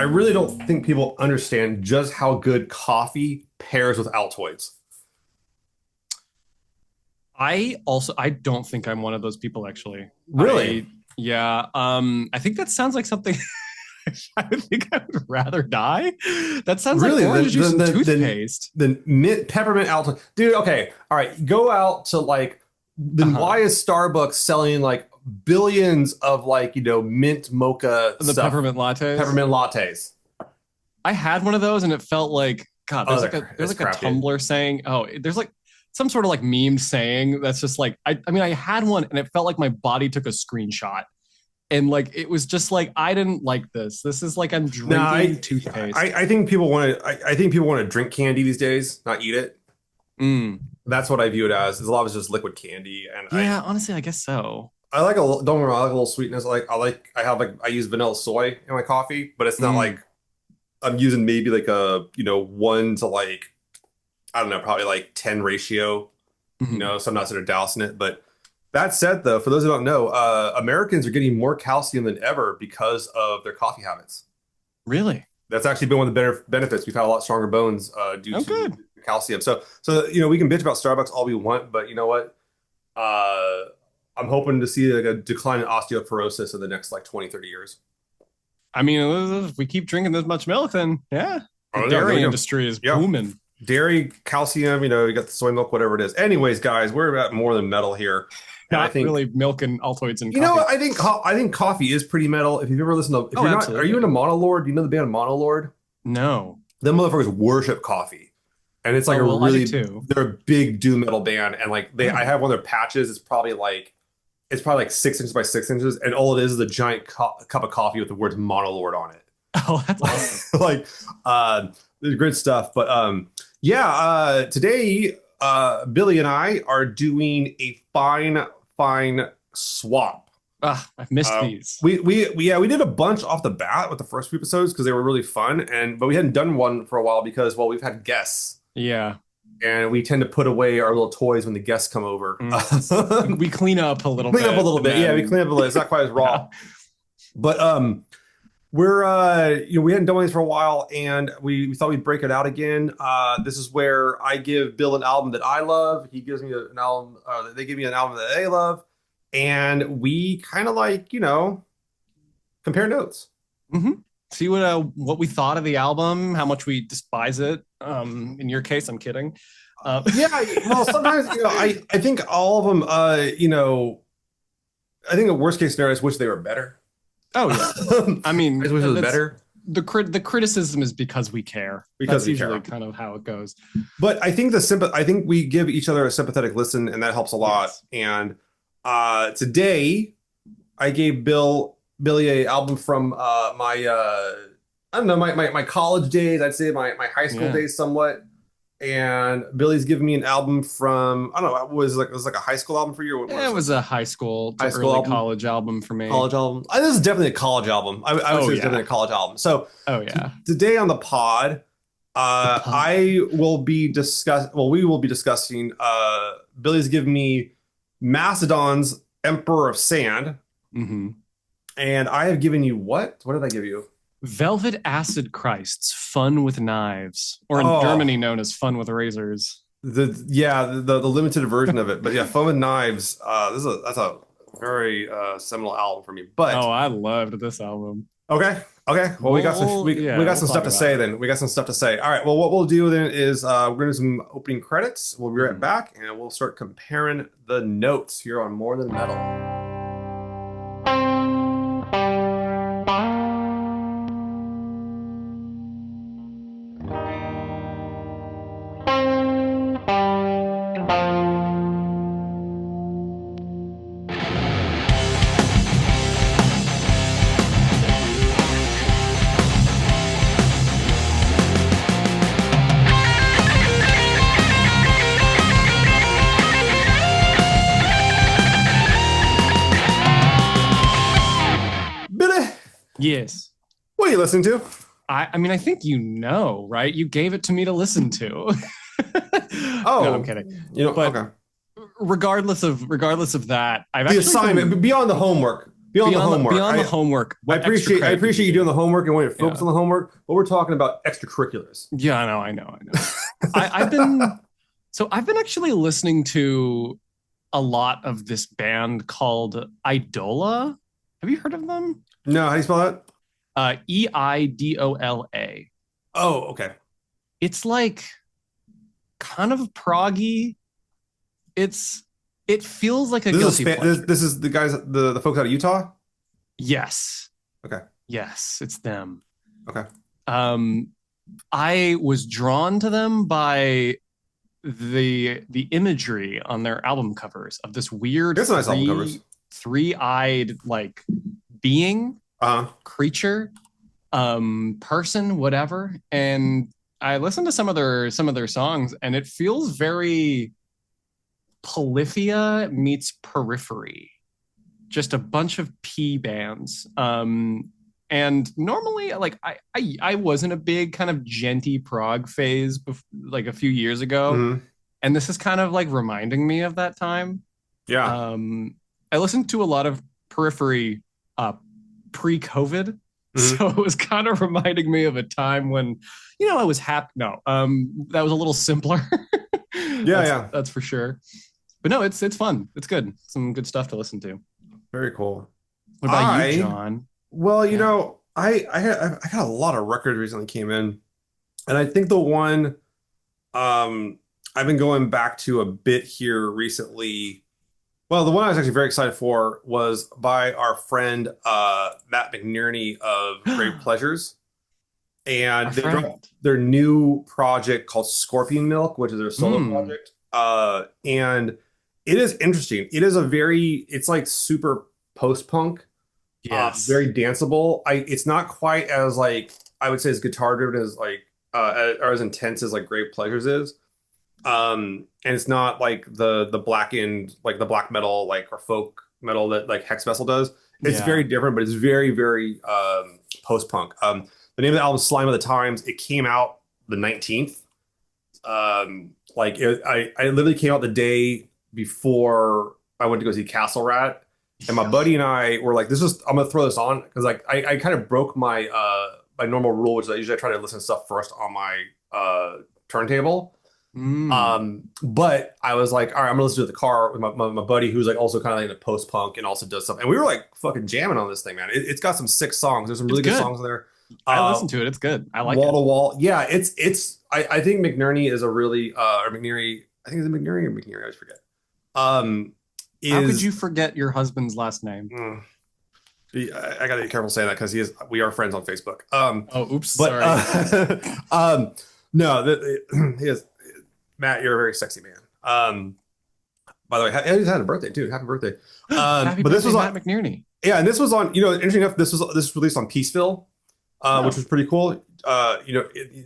really don't think people understand just how good coffee pairs with Altoids. I don't think I'm one of those people actually. Really? I think that sounds like something I would think I would rather die. That sounds like Really? orange juice and Then toothpaste. mint peppermint Altoid, dude. Okay, all right. Go out to like. Then Uh-huh. why is Starbucks selling like billions of like mint mocha The stuff, peppermint lattes. peppermint lattes? I had one of those and it felt like God, Oh, there's that's like a crap, dude. Tumblr saying, oh, there's like some sort of like meme saying that's just like I mean I had one and it felt like my body took a screenshot. And like it was just like I didn't like this. This is like I'm No, drinking toothpaste. I think people want to. I think people want to drink candy these days, not eat it. Mm. That's what I view it as. Is a lot of it's just liquid candy, and Yeah, honestly, I guess so. I like don't get me wrong, I like a little sweetness. I use vanilla soy in my coffee, but it's not Mm. like I'm using maybe like a one to like I don't know, probably like 10 ratio. Mhm. So I'm not sort of dousing it. But that said, though, for those who don't know, Americans are getting more calcium than ever because of their coffee habits. Really? That's actually been one of the better benefits. We've had a lot stronger bones due Oh, to good. calcium. So we can bitch about Starbucks all we want, but you know what? Uh, I'm hoping to see like a decline in osteoporosis in the next like 20, 30 years. I mean, if we keep drinking this much milk, then yeah, the Oh, no, dairy no. industry is Yeah. booming. Dairy, calcium, you got the soy milk, whatever it is. Anyways, guys, we're at more than metal here. And I Not think, really milk and Altoids and you know coffee. what? I think coffee is pretty metal. If you've ever listened to, if Oh, you're not, are you absolutely. into Monolord? Do you know the band Monolord? No. Them motherfuckers worship coffee. And it's like Oh, well, I do too. they're a big doom metal band. And like I Oh. have one of their patches. It's probably like 6 inches by 6 inches. And all it is a giant cup of coffee with the words Monolord on it. Oh, that's awesome. Like, there's good stuff. But today, Billy and I are doing a fine swap. Ah, I've missed these. We did a bunch off the bat with the first few episodes because they were really fun, but we hadn't done one for a while because we've had guests, Yeah. and we tend to put away our little toys when the guests come over. We clean up a little Clean bit. up a little bit, yeah. We clean up a little. It's not quite as raw, but we're we hadn't done these for a while, and we thought we'd break it out again. This is where I give Bill an album that I love. He gives me an album. They give me an album that they love, and we kind of like compare notes. Mm-hmm. See what we thought of the album, how much we despise it. In your case, I'm kidding. Yeah, well, sometimes I think all of them. I think the worst case scenario is wish they were better. Oh yeah, I mean, I just wish it was better. The criticism is because we care. Because that's we usually care. kind of how it goes. But I think I think we give each other a sympathetic listen, and that helps a lot. Yes. And today, I gave Billy a album from my I don't know my college days. I'd say my high school Yeah. days somewhat. And Billy's giving me an album from I don't know. It was like a high school album for you? Or Yeah, it was a high school to High school early album? college album for me. college album. This is definitely a college album. I would say it's yeah. definitely a college album. So Oh yeah. today on the pod, pod. I will be we will be discussing. Billy's giving me Mastodon's Emperor of Sand, Mm-hmm. and I have given you what? What did I give you? Velvet Acid Christ's Fun with Knives, or in Oh. Germany known as Fun with Razors. The limited version of it, but yeah, Foam and Knives. That's a very seminal album for me. But Oh, I loved this album. okay. Well, we got some We'll- we yeah, got we'll some talk stuff to about say it. then. We got some stuff to say. All right. Well, what we'll do then is we're gonna do some opening credits. We'll be right Mhm. back, and we'll start comparing the notes here on More Than Metal. Billy, Yes. what are you listening to? I mean, I think right? You gave it to me to listen to. Oh, No, I'm kidding. But Regardless of that, I've the actually assignment been- beyond the homework. beyond the homework. Beyond the homework. I What extra appreciate credit did you you doing do? the homework and wanting to focus Yeah. on the homework, but we're talking about extracurriculars. Yeah, I know. I've been actually listening to a lot of this band called Idola. Have you heard of them? No, how do you spell that? Eidola. Oh, okay. It's like kind of proggy. It feels like a This is guilty pleasure. this is the guys, the folks out of Utah. Yes. Okay. Yes, it's them. Okay. Um, I was drawn to them by the imagery on their album covers of this weird There's some nice album covers. three-eyed like being, Uh huh. creature, person, whatever. And I listened to some of their songs, and it feels very Polyphia meets Periphery, just a bunch of P bands. And normally, like I was in a big kind of genty prog phase, like a few years ago, Hmm. and this is kind of like reminding me of that time. Yeah. I listened to a lot of Periphery pre-COVID, Hmm. so it was kind of reminding me of a time when, I was happy. No, that was a little simpler. Yeah, yeah. That's for sure. But no, it's fun. It's good. Some good stuff to listen to. Very cool. What about you, John? Well, Yeah. I got a lot of records recently came in, and I think the one I've been going back to a bit here recently. Well, the one I was actually very excited for was by our friend Matt McNerney of Great Pleasures, and Our they friend. dropped their new project called Scorpion Milk, which is their solo Hmm. project. And it is interesting. It's like super post-punk, Yes. very danceable. It's not quite as like I would say as guitar driven as like or as intense as like Great Pleasures is. And it's not like the blackened like the black metal like or folk metal that like Hex Vessel does. It's Yeah. very different, but it's very very post-punk. The name of the album is Slime of the Times. It came out the 19th. I literally came out the day before I went to go see Castle Rat. And my buddy and I were like, I'm gonna throw this on because like I kind of broke my my normal rule, which is I usually try to listen to stuff first on my turntable. But I was like, all right, I'm gonna listen to it in the car with my buddy who's like also kind of like into post punk and also does stuff. And we were like fucking jamming on this thing, man. It's got some sick songs. There's some really It's good good. songs in there. I listened to it. It's good. I like Wall it. to wall. Yeah, I think McNerney is a really or McNerney. I think it's McNerney or McNerney. I always forget. How could Is you forget your husband's last name? I gotta be careful saying that because we are friends on Facebook. Oh, oops. But Sorry. no, he is Matt. You're a very sexy man. By the way, he just had a birthday too. Happy birthday. Happy But this birthday, was on, Matt McNerney. yeah, and this was on. Interesting enough, this was released on Peaceville, which was pretty cool.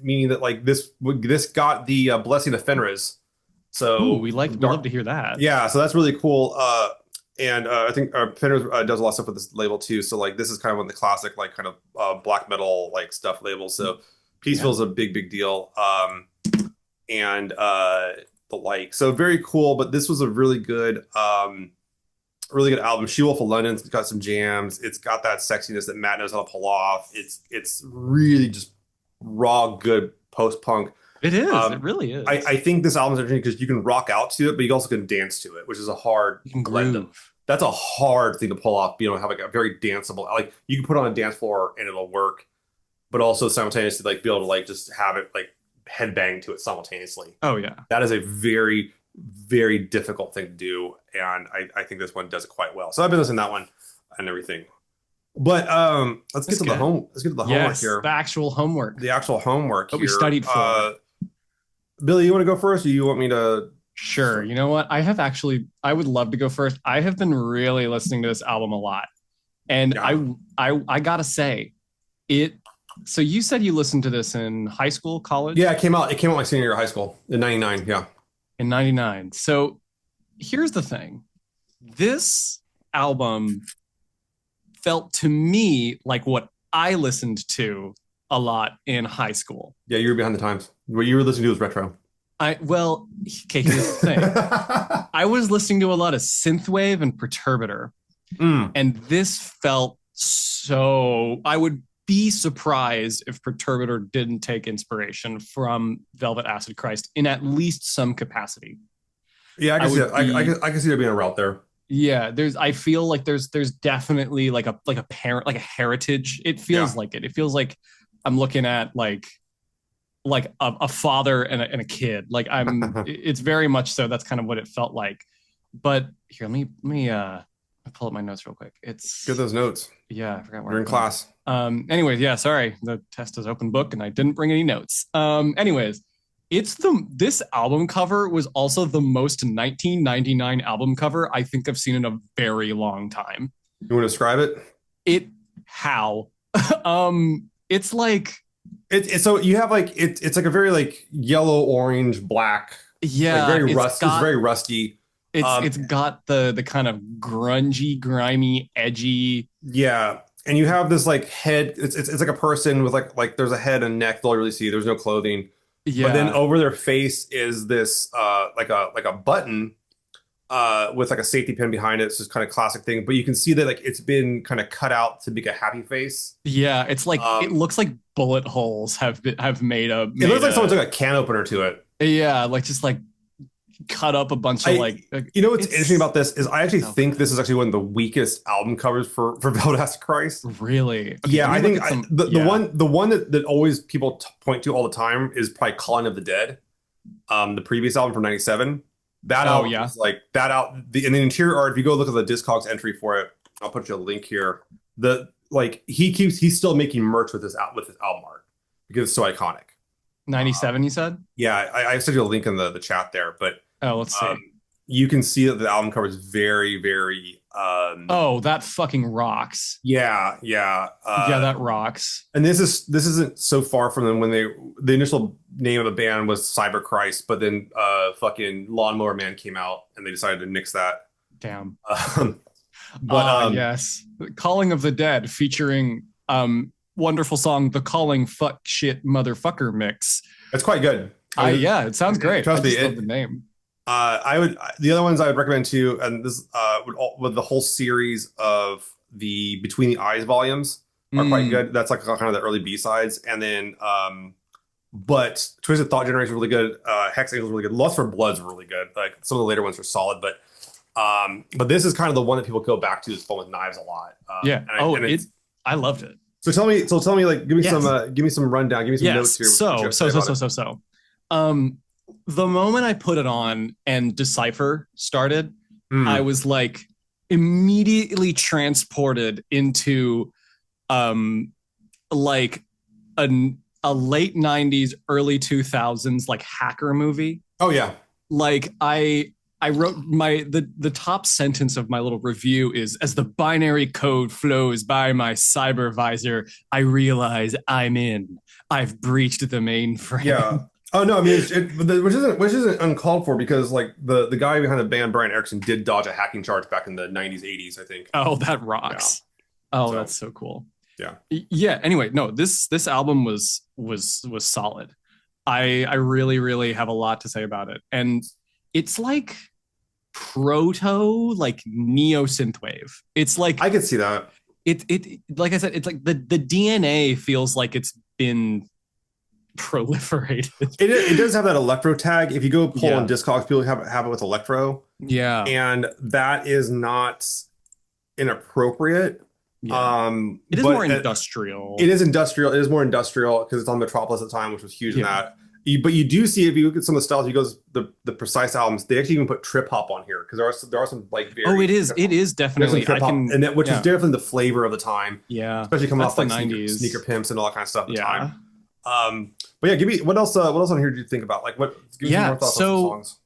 Meaning that like this got the blessing of Fenriz. So Ooh, we love to hear that. yeah, so that's really cool. And I think Fenriz does a lot of stuff with this label too. So like this is kind of one of the classic like kind of black metal like stuff labels. So Peaceville is a big deal. And the like so very cool. But this was a really good album. She Wolf of London's got some jams. It's got that sexiness that Matt knows how to pull off. It's really just raw good post punk. It is. It really is. I think this album is interesting because you can rock out to it, but you also can dance to it, which is a hard you can blend. groove. That's a hard thing to pull off. Have like a very danceable, like you can put on a dance floor and it'll work, but also simultaneously like be able to like just have it like headbang to it simultaneously. Oh yeah. That is a very, very difficult thing to do, and I think this one does it quite well. So I've been listening to that one and everything. But let's get to the homework here. The actual homework. The actual homework What here. we studied for. Billy, you want to go first, or you want me to? Sure. You know what? I would love to go first. I have been really listening to this album a lot. And Yeah. I gotta say, so you said you listened to this in high school, college? Yeah, it came out my senior year of high school in '99. Yeah. In 99. So here's the thing. This album felt to me like what I listened to a lot in high school. Yeah, you were behind the times. What you were listening to was retro. Okay, here's the thing. I was listening to a lot of synthwave and Perturbator. Mm. And this felt so, I would be surprised if Perturbator didn't take inspiration from Velvet Acid Christ in at least some capacity. Yeah, I I can see that. would be, I can see there being a route there. yeah, I feel like there's definitely like a parent, like a heritage. It feels Yeah. like it. It feels like I'm looking at like a father and a kid. Like it's very much so. That's kind of what it felt like. But here, let me pull up my notes real quick. Get those notes. Yeah, I forgot where You're I in put them. class. Anyways, yeah, sorry. The test is open book and I didn't bring any notes. Anyways, this album cover was also the most 1999 album cover I think I've seen in a very long time. You want to describe it? It how it's like So you have like it's like a very like yellow, orange, black, like yeah, very rust. It's very rusty. It's got the kind of grungy, grimy, edgy. Yeah, and you have this like head. It's like a person with like there's a head and neck. That's all you really see. There's no clothing. But then Yeah, over their face is this like a button with like a safety pin behind it. It's just kind of classic thing. But you can see that like it's been kind of cut out to make a happy face. yeah. It's like it looks like bullet holes have made a. It looks like someone took a can opener to it. Yeah, like just like cut up a bunch of you know what's interesting about this is I actually so think this is actually one of the weakest album covers for Velvet Acid Christ. really. Okay, Yeah, I think the one that always people point to all the time is probably Calling of the Dead, the previous album from '97. That album is like that out in the interior art. If you go look at the Discogs entry for it, I'll put you a link here. The like he's still making merch with this album art because it's so iconic. 97, you said? Yeah, I sent you a link in the chat there, but Let's see. you can see that the album cover is very, very. Oh, that fucking rocks. Yeah. Yeah, that rocks. And this isn't so far from them when the initial name of the band was Cyber Christ, but then fucking Lawnmower Man came out and they decided to nix that. Damn. Yes, Calling of the Dead featuring wonderful song The Calling Fuck Shit Motherfucker Mix. It's quite good. Yeah, it sounds great. Trust me, love the name. The other ones I would recommend too, and this with the whole series of the Between the Eyes volumes are quite good. That's like kind of the early B-sides, and then but Twisted Thought Generation is really good. Hex Angel is really good. Lust for Blood's really good. Like some of the later ones are solid, but this is kind of the one that people go back to. Is Fun with Knives a lot. Yeah. I loved it. So tell me, like, give me some rundown, give me some notes here. So. The moment I put it on and Decipher started, I was like immediately transported into like a late 90s, early 2000s like hacker movie. Oh yeah. Like I wrote the top sentence of my little review is, as the binary code flows by my cyber visor, I realize I've breached the mainframe. Yeah. Oh no, I mean, which isn't uncalled for because like the guy behind the band, Brian Erickson, did dodge a hacking charge back in the 90s, 80s, I think. Oh, that rocks. Yeah. Oh, that's so cool. Yeah. Yeah. Anyway, no, this album was solid. I really, really have a lot to say about it. And it's like proto like neo synthwave. It's like I could see that. It like I said, it's like the DNA feels like it's been proliferated. It does have that electro tag. If you go pull on Discogs, people have it with electro. Yeah. And that is not inappropriate. Yeah. It is more industrial. It is industrial. It is more industrial because it's on Metropolis at the time, which was huge in that. But you do see, if you look at some of the styles, you go the Precise albums, they actually even put trip hop on here because there are some like very it is definitely trip hop, and that, which was definitely the flavor of the time. Yeah. Especially coming off like 90s. sneaker pimps and all that kind of stuff at the time. But yeah, give me what else on here do you think about? Like give me some more thoughts on the songs.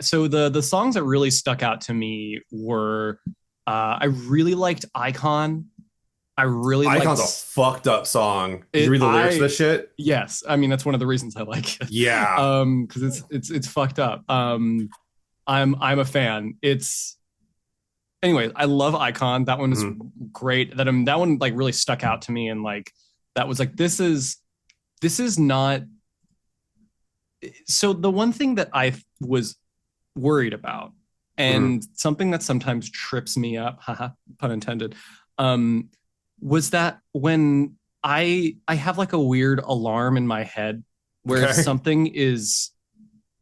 So the songs that really stuck out to me were I really liked Icon. Icon's a fucked up song. Did you read the lyrics of this shit? Yes. I mean, that's one of the reasons I like it. Yeah. Because it's fucked up. I'm a fan. Anyway, I love Icon. That one is great. That one like really stuck out to me, and like that was like this is not. So the one thing that I was worried about And something that sometimes trips me up, haha, pun intended, um, was that when I have like a weird alarm in my head where if Okay. something is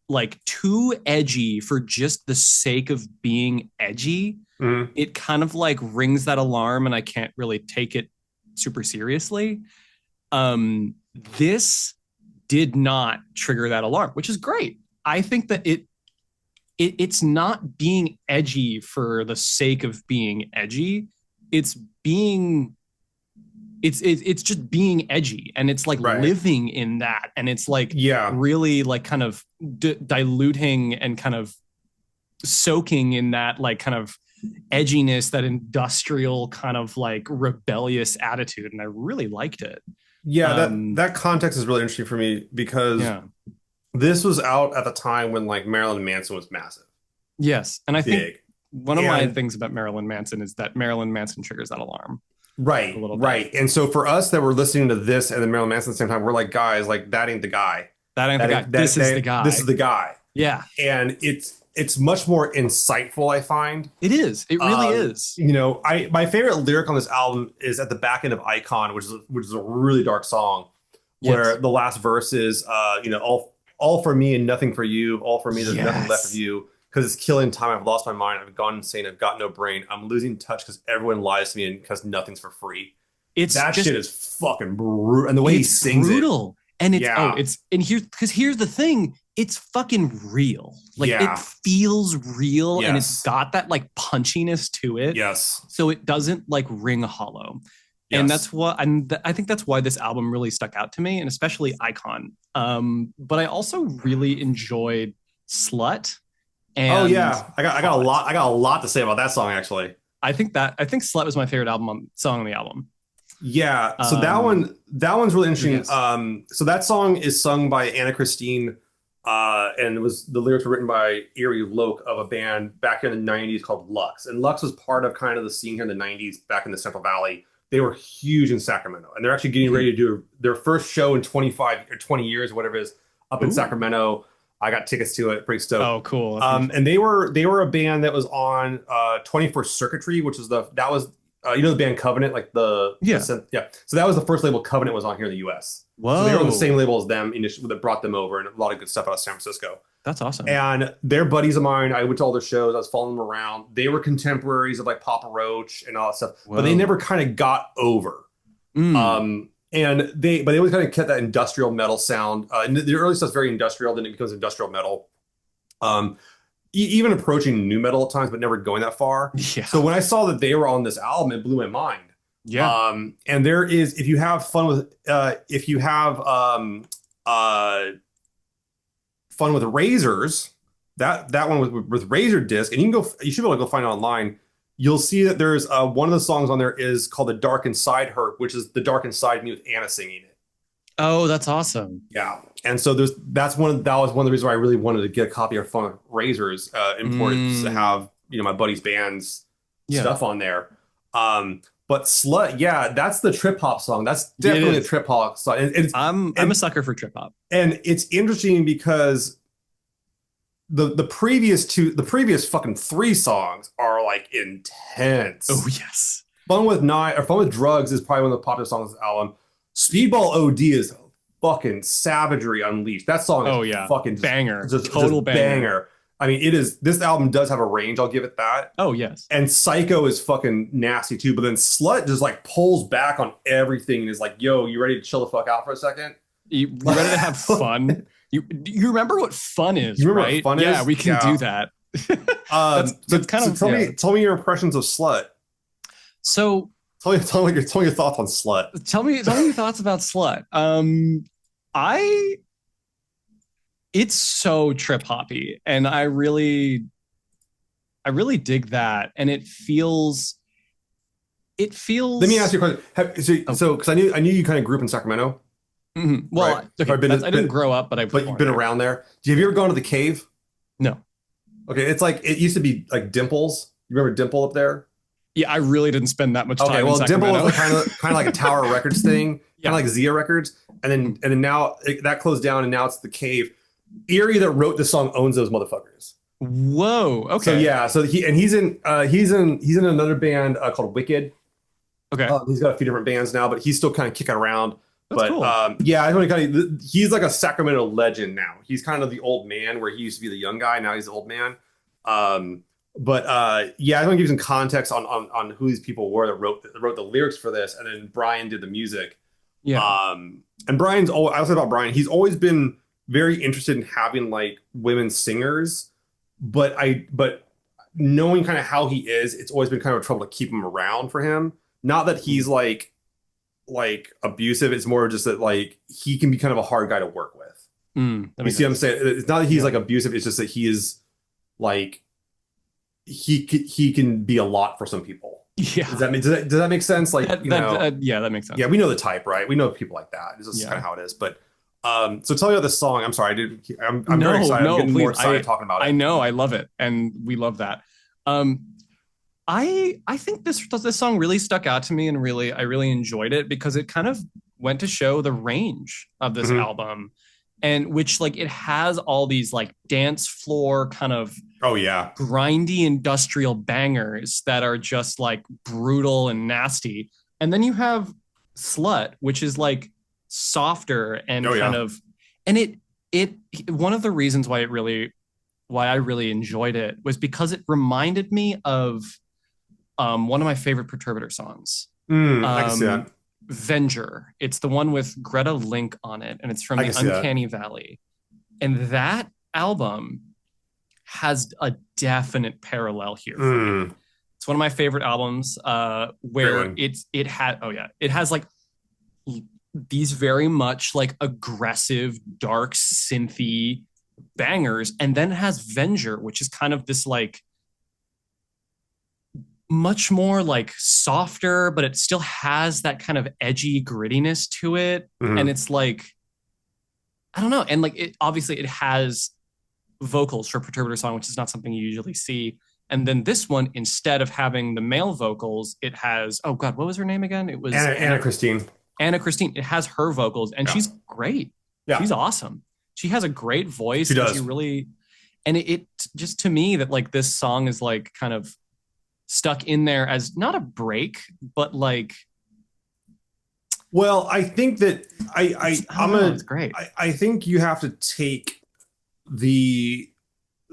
like too edgy for just the sake of being edgy, Mhm. it kind of like rings that alarm and I can't really take it super seriously. Um, this did not trigger that alarm, which is great. I think that it's not being edgy for the sake of being edgy. It's being it's just being edgy and it's like Right. living in that and it's like Yeah. really like kind of diluting and kind of soaking in that like kind of edginess, that industrial kind of like rebellious attitude, and I really liked it. Yeah, um that context is really interesting for me because yeah. this was out at the time when like Marilyn Manson was massive, Yes, and I think big. one of my And things about Marilyn Manson is that Marilyn Manson triggers that alarm a right, little bit. right. And so for us that were listening to this and then Marilyn Manson at the same time, we're like, guys, like that ain't the guy. That ain't the guy. This is the This is guy. the guy. Yeah, And it's much more insightful, I find. it is. It really is. I my favorite lyric on this album is at the back end of Icon, which is a really dark song, where Yes. the last verse is all for me and nothing for you, all for me, there's nothing left of Yes. you. Because it's killing time. I've lost my mind. I've gone insane. I've got no brain. I'm losing touch because everyone lies to me and because nothing's for free. It's That just shit is fucking brutal. And the way he it's sings it, brutal. And it's yeah, it's and here's the thing, it's fucking real. Like it yeah, feels real and it's yes, got that like punchiness to it. yes, So it doesn't like ring hollow. And yes. that's what I think that's why this album really stuck out to me, and especially Icon. But I also really enjoyed Slut Oh and yeah, I got a Hot. lot. I got a lot to say about that song actually. I think Slut was my favorite song on the album. Yeah, so Um, that one's really interesting. yes. So that song is sung by Anna Christine, and it was the lyrics were written by Erie Loke of a band back in the '90s called Lux. And Lux was part of kind of the scene here in the '90s back in the Central Valley. They were huge in Sacramento, and they're actually getting ready to do their first show in 25 or 20 years, or whatever it is, up in Ooh. Sacramento. I got tickets to it, pretty stoked. Oh, cool. That's really And fun. they were a band that was on 21st Circuitry, which was that was the band Covenant, like Yeah. yeah. So that was the first label Covenant was on here in the U.S. So they were on the same Whoa. label as them initially that brought them over, and a lot of good stuff out of San Francisco. That's awesome. And they're buddies of mine. I went to all their shows. I was following them around. They were contemporaries of like Papa Roach and all that stuff, but they Whoa. never kind of got over. Mm. But they always kind of kept that industrial metal sound. And the early stuff's very industrial, then it becomes industrial metal. Um, Even approaching new metal at times, but never going that far. Yeah. So when I saw that they were on this album, it blew my mind. Yeah. And there is, if you have fun with, if you have fun with Razors, that one with Razor Disc, and you should be able to go find it online. You'll see that there's one of the songs on there is called "The Dark Inside Her," which is the Dark Inside Me with Anna singing it. Oh, that's awesome. Yeah, and so that was one of the reasons why I really wanted to get a copy of Fun with Razors imported to Mm. have my buddy's band's Yeah. stuff on there. But Slut, yeah, that's the trip hop song. That's It definitely a is. trip hop song. I'm a sucker for trip hop. And it's interesting because the previous fucking three songs are like Oh, intense. yes. Fun with Drugs is probably one of the popular songs on this album. Speedball OD is fucking savagery unleashed. That song Oh, is yeah. fucking Banger. just Total banger. I mean, it is. This album does have a range. I'll give it that. Oh, yes. And Psycho is fucking nasty too. But then Slut just like pulls back on everything and is like, "Yo, you ready to chill the fuck out for a second?" You ready to have fun? You remember what fun is, You remember right? what fun is? Yeah, we can Yeah. do that. So, That's kind so of tell me your impressions of Slut. So Tell me your thoughts on Slut. tell me your thoughts about Slut. I it's so trip hoppy, and I really dig that, and it feels. Let me ask you a question. Oh, So because I knew you kind of grew up in Sacramento, mhm. Well, right? okay, Or I didn't grow up, but I was but born you've been there. around there. Have you ever gone to the cave? No. Okay, it's like it used to be like Dimples. You remember Dimple up there? Yeah, I really didn't spend that much time Okay, in well, Dimple Sacramento. was kind of like a Tower Records thing, kind Yeah. of like Zia Records, and then now that closed down, and now it's the Cave. Erie that wrote the song owns those motherfuckers. Whoa. So Okay. yeah, so he's in another band called Wicked. Okay. He's got a few different bands now, but he's still kind of kicking around. That's But cool. yeah, I want to kind of he's like a Sacramento legend now. He's kind of the old man where he used to be the young guy. Now he's the old man. But yeah, I want to give you some context on who these people were that wrote the lyrics for this, and then Brian did the music. Yeah. And I'll say about Brian, he's always been very interested in having like women singers, but knowing kind of how he is, it's always been kind of trouble to keep him around for him. Not that he's like abusive, it's more just that like he can be kind of a hard guy to work with. That You makes see what I'm sense. saying? It's not that he's Yeah. like abusive, it's just that he is like he can be a lot for some people. Yeah. Does that make sense? Like, Yeah, that makes sense. yeah, we know the type, right? We know people like that. It's just kind Yeah. of how it is. But so tell me about this song. I'm sorry, I'm very No, excited. I'm no, getting please. more excited talking about I it. know, I love it, and we love that. Um, I think this song really stuck out to me, and I really enjoyed it because it kind of went to show the range of this Mhm. album, and which like it has all these like dance floor kind of Oh yeah. grindy industrial bangers that are just like brutal and nasty. And then you have Slut, which is like softer and Oh kind yeah. of and it one of the reasons why I really enjoyed it was because it reminded me of one of my favorite Perturbator songs. I can see Um that. Venger. It's the one with Greta Link on it, and it's from I the can see that. Uncanny Valley. And that album has a definite parallel here for me. Mm, It's one of my favorite albums great where one. it has like these very much like aggressive, dark, synthy bangers, and then it has Venger, which is kind of this like much more like softer, but it still has that kind of edgy grittiness to it, and Mhm. it's like I don't know, and like it obviously it has vocals for Perturbator song, which is not something you usually see. And then this one, instead of having the male vocals, it has oh god, what was her name again? It was Anna Christine. Anna Christine. It has her vocals, and Yeah. she's great. Yeah. She's awesome. She has a great voice, She and she does. really and it just to me that like this song is like kind of stuck in there as not a break, but like Well, I think that I don't know, it's great. I think you have to take the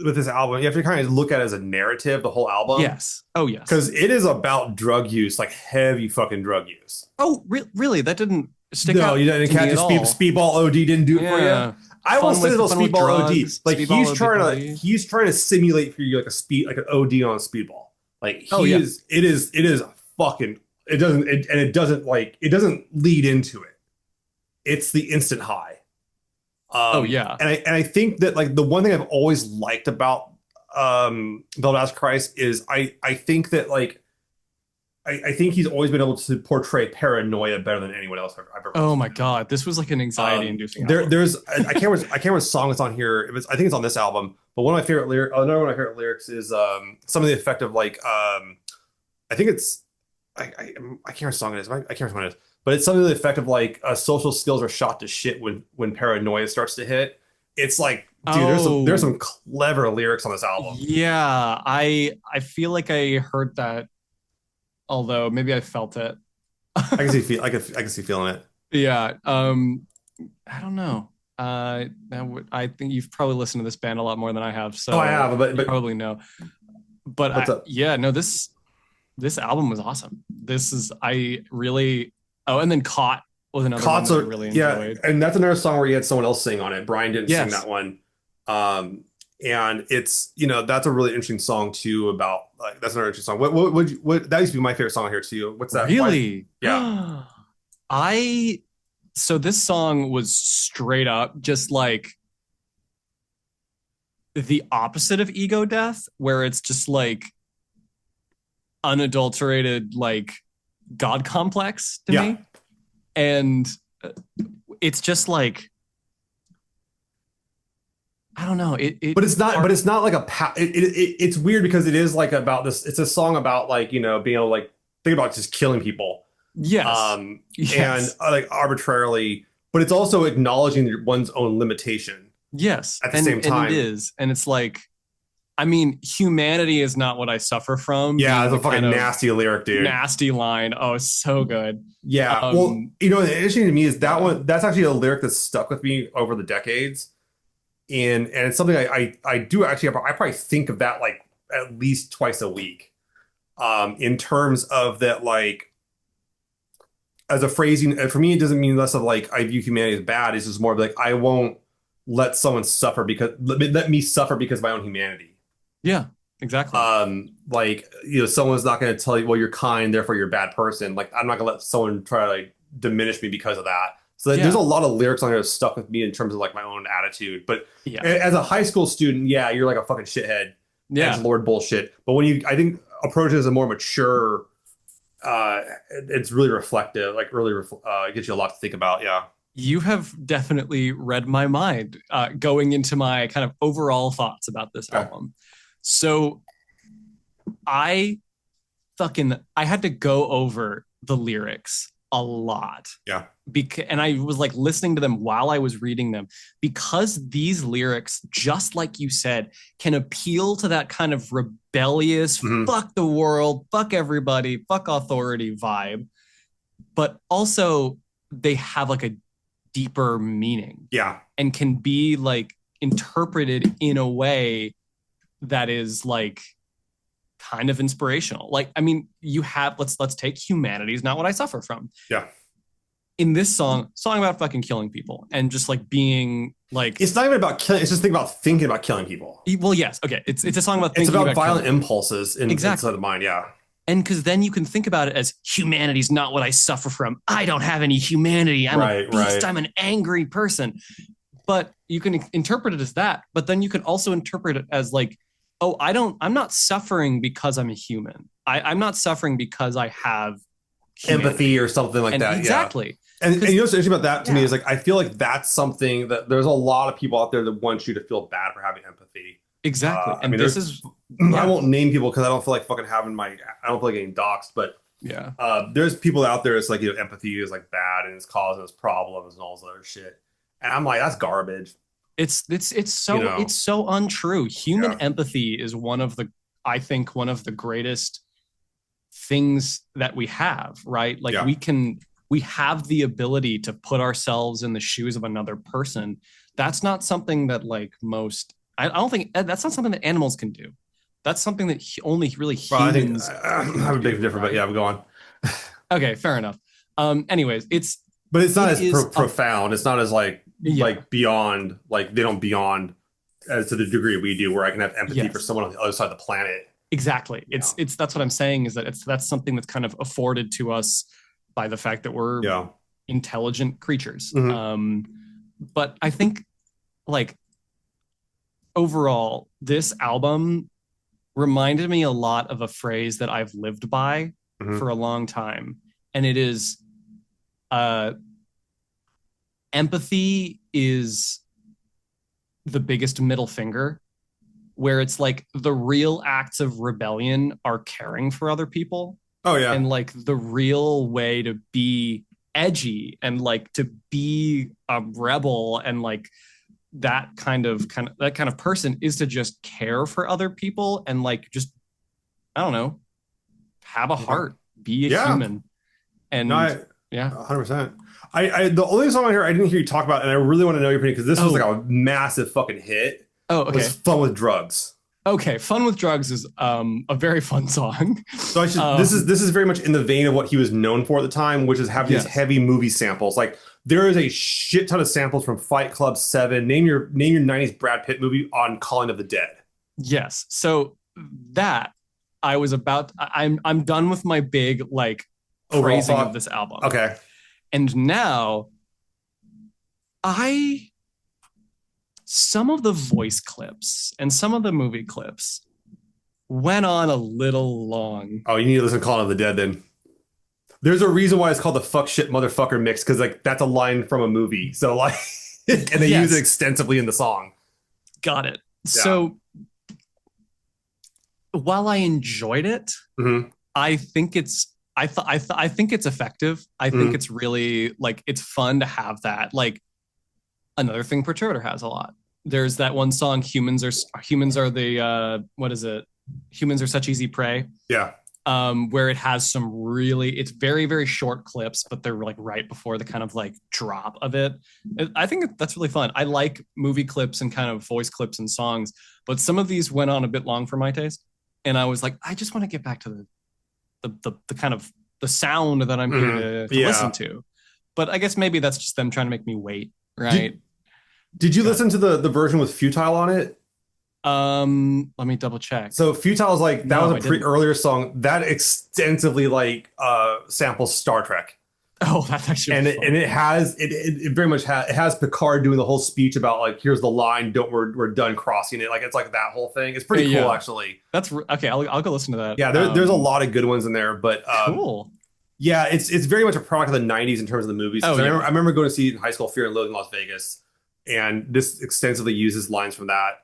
with this album, you have to kind of look at it as a narrative, the whole album, Yes. Oh yes. because it is about drug use, like heavy fucking drug use. Oh really? That didn't stick No, out you didn't to me catch at a all. Speedball OD didn't do it for you. Yeah. I will say about Fun with Speedball OD. drugs. Like Speedball OD. he's trying to simulate for you like an OD on a speedball. Like Oh yeah. it is fucking it doesn't like it doesn't lead into it. It's the instant high. Oh yeah. And I think that like the one thing I've always liked about Velvet Christ is I think that like I think he's always been able to portray paranoia better than anyone else I've ever Oh listened my to. god. This was like an anxiety inducing There's I can't remember what song it's on here. I think it's on this album. But one of my favorite lyrics, another one of my favorite lyrics is some of the effect of like I think it's I can't remember what song it is. I can't remember what it is. But it's something to the effect of like social skills are shot to shit when paranoia starts to hit. It's like, dude, there's some clever lyrics on this album. Yeah, I feel like I heard that, although maybe I felt it. I can see feeling it. Yeah. I don't know. I think you've probably listened to this band a lot more than I have, so Oh, I have, you but probably know. But what's up? yeah, no, this album was awesome. This is I really oh, and then Caught was another one that I really enjoyed. And that's another song where you had someone else sing on it. Brian didn't sing Yes. that one. And it's that's a really interesting song too. About like that's another interesting song. What that used to be my favorite song here too. What's that? Really? Yeah. I so this song was straight up just like the opposite of ego death, where it's just like unadulterated like god complex to Yeah. me. And it's just like I don't know. But it's not. But it's not like it's weird because it is like about this. It's a song about like being able to like think about just killing people. Yes. And like arbitrarily, but it's also acknowledging one's own limitation Yes. at the same time. And it is. And it's like, I mean, humanity is not what I suffer from. Yeah, Being it's a the fucking kind of nasty lyric, dude. nasty line. Oh, so good. Yeah. Well, Um, the interesting to me is that yeah, one, that's actually a lyric that's stuck with me over the decades. And it's something I do actually, I probably think of that like at least twice a week. In terms of that, like, as a phrasing, for me, it doesn't mean less of like I view humanity as bad. It's just more of like I won't let someone suffer because let me suffer because of my own humanity. yeah, exactly. Like, someone's not going to tell you, well, you're kind, therefore you're a bad person. Like, I'm not going to let someone try to like diminish me because of that. So there's a Yeah, lot of lyrics on here that stuck with me in terms of like my own attitude. But yeah, as a high school student, yeah, you're like a fucking shithead, edge yeah. lord bullshit. But when I think approach it as a more mature, it's really reflective, like really it gives you a lot to think about. Yeah. You have definitely read my mind going into my kind of overall thoughts about this Okay. album. So I I had to go over the lyrics a lot Yeah. and I was like listening to them while I was reading them because these lyrics, just like you said, can appeal to that kind of rebellious, Hmm. fuck the world, fuck everybody, fuck authority vibe, but also they have like a deeper meaning Yeah. and can be like interpreted in a way that is like kind of inspirational. Like, I mean, you have let's take humanity is not what I suffer from. Yeah. In this song about fucking killing people and just like being like, It's not even about killing. It's just thinking about killing people. well, yes, okay, it's a song about It's thinking about about violent killing. impulses inside Exactly. the mind. Yeah. And because then you can think about it as humanity's not what I suffer from. I don't have any humanity. I'm a Right. beast. Right. I'm an angry person. But you can interpret it as that. But then you can also interpret it as like, oh, I'm not suffering because I'm a human. I'm not suffering because I have Empathy humanity. or something like And that. Yeah. exactly. And Because, what's interesting about that to me yeah, is like I feel like that's something that there's a lot of people out there that want you to feel bad for having empathy. exactly. I And mean, this there's is, I yeah, won't name people because I don't feel like fucking having I don't feel like getting doxxed, but yeah. there's people out there. It's like empathy is like bad and it's causing us problems and all this other shit. And I'm like, that's garbage. It's You know? so untrue. Human Yeah. empathy is one of the, I think, one of the greatest things that we have, right? Like Yeah. we have the ability to put ourselves in the shoes of another person. That's not something that like most, I don't think that's not something that animals can do. That's something that only really Well, I think humans I have a can big do, difference, but right? yeah, go on. Okay, fair enough. Anyways, But it's not it as is a, profound. It's not as yeah, beyond, like they don't beyond as to the degree we do, where I can have empathy for yes. someone on the other side of the planet. Exactly. Yeah. It's that's what I'm saying is that that's something that's kind of afforded to us by the fact that we're Yeah. intelligent creatures. Hmm. But I think like overall, this album reminded me a lot of a phrase that I've lived by Hmm. for a long time, and it is uh, empathy is the biggest middle finger, where it's like the real acts of rebellion are caring for other people, Oh yeah. and like the real way to be edgy and like to be a rebel and like that kind of person is to just care for other people and like just, I don't know, have a Okay. heart, be a Yeah. human. No, And yeah. 100%. The only song on here I didn't hear you talk about, and I really want to know your opinion because this was like Oh, a massive fucking hit. oh, Was okay. "Fun with Drugs." Okay. Fun with Drugs is a very fun song. So this is very much in the vein of what he was known for at the time, which is having these Yes. heavy movie samples. Like there is a shit ton of samples from Fight Club 7. Name your 90s Brad Pitt movie on Calling of the Dead. Yes. So that I was about I'm done with my big like Overall praising of thought. this album. Okay. And now I some of the voice clips and some of the movie clips went on a little long. Oh, you need to listen to Calling of the Dead then. There's a reason why it's called the fuck shit motherfucker mix, because like that's a line from a movie. So like and they use it Yes, extensively in the song. got it. Yeah. So while I enjoyed it, Hmm. I think it's I think it's effective. I think Hmm. it's really like it's fun to have that. Like another thing Perturbator has a lot. There's that one song, humans are the what is it? Humans are such easy prey. Yeah. Where it has some really, it's very, very short clips, but they're like right before the kind of like drop of it. I think that's really fun. I like movie clips and kind of voice clips and songs, but some of these went on a bit long for my taste. And I was like, I just want to get back to the kind of the sound that I'm here to listen to. But I guess maybe that's just them trying to make me wait, right? Did you listen to the version with Futile on it? Let me double check. So Futile is like that No, was a earlier song that extensively like samples Star Trek. Oh, that's actually and it has it very much has, it has Picard doing the whole speech about like, here's the line, don't we're done crossing it, like it's like that whole thing. It's pretty cool actually. That's okay. I'll go listen to that. Yeah, there's a lot of good ones in there, but cool. Yeah, it's very much a product of the 90s in terms of the movies. I remember going to see it in high school, Fear and Loathing in Las Vegas, and this extensively uses lines from that.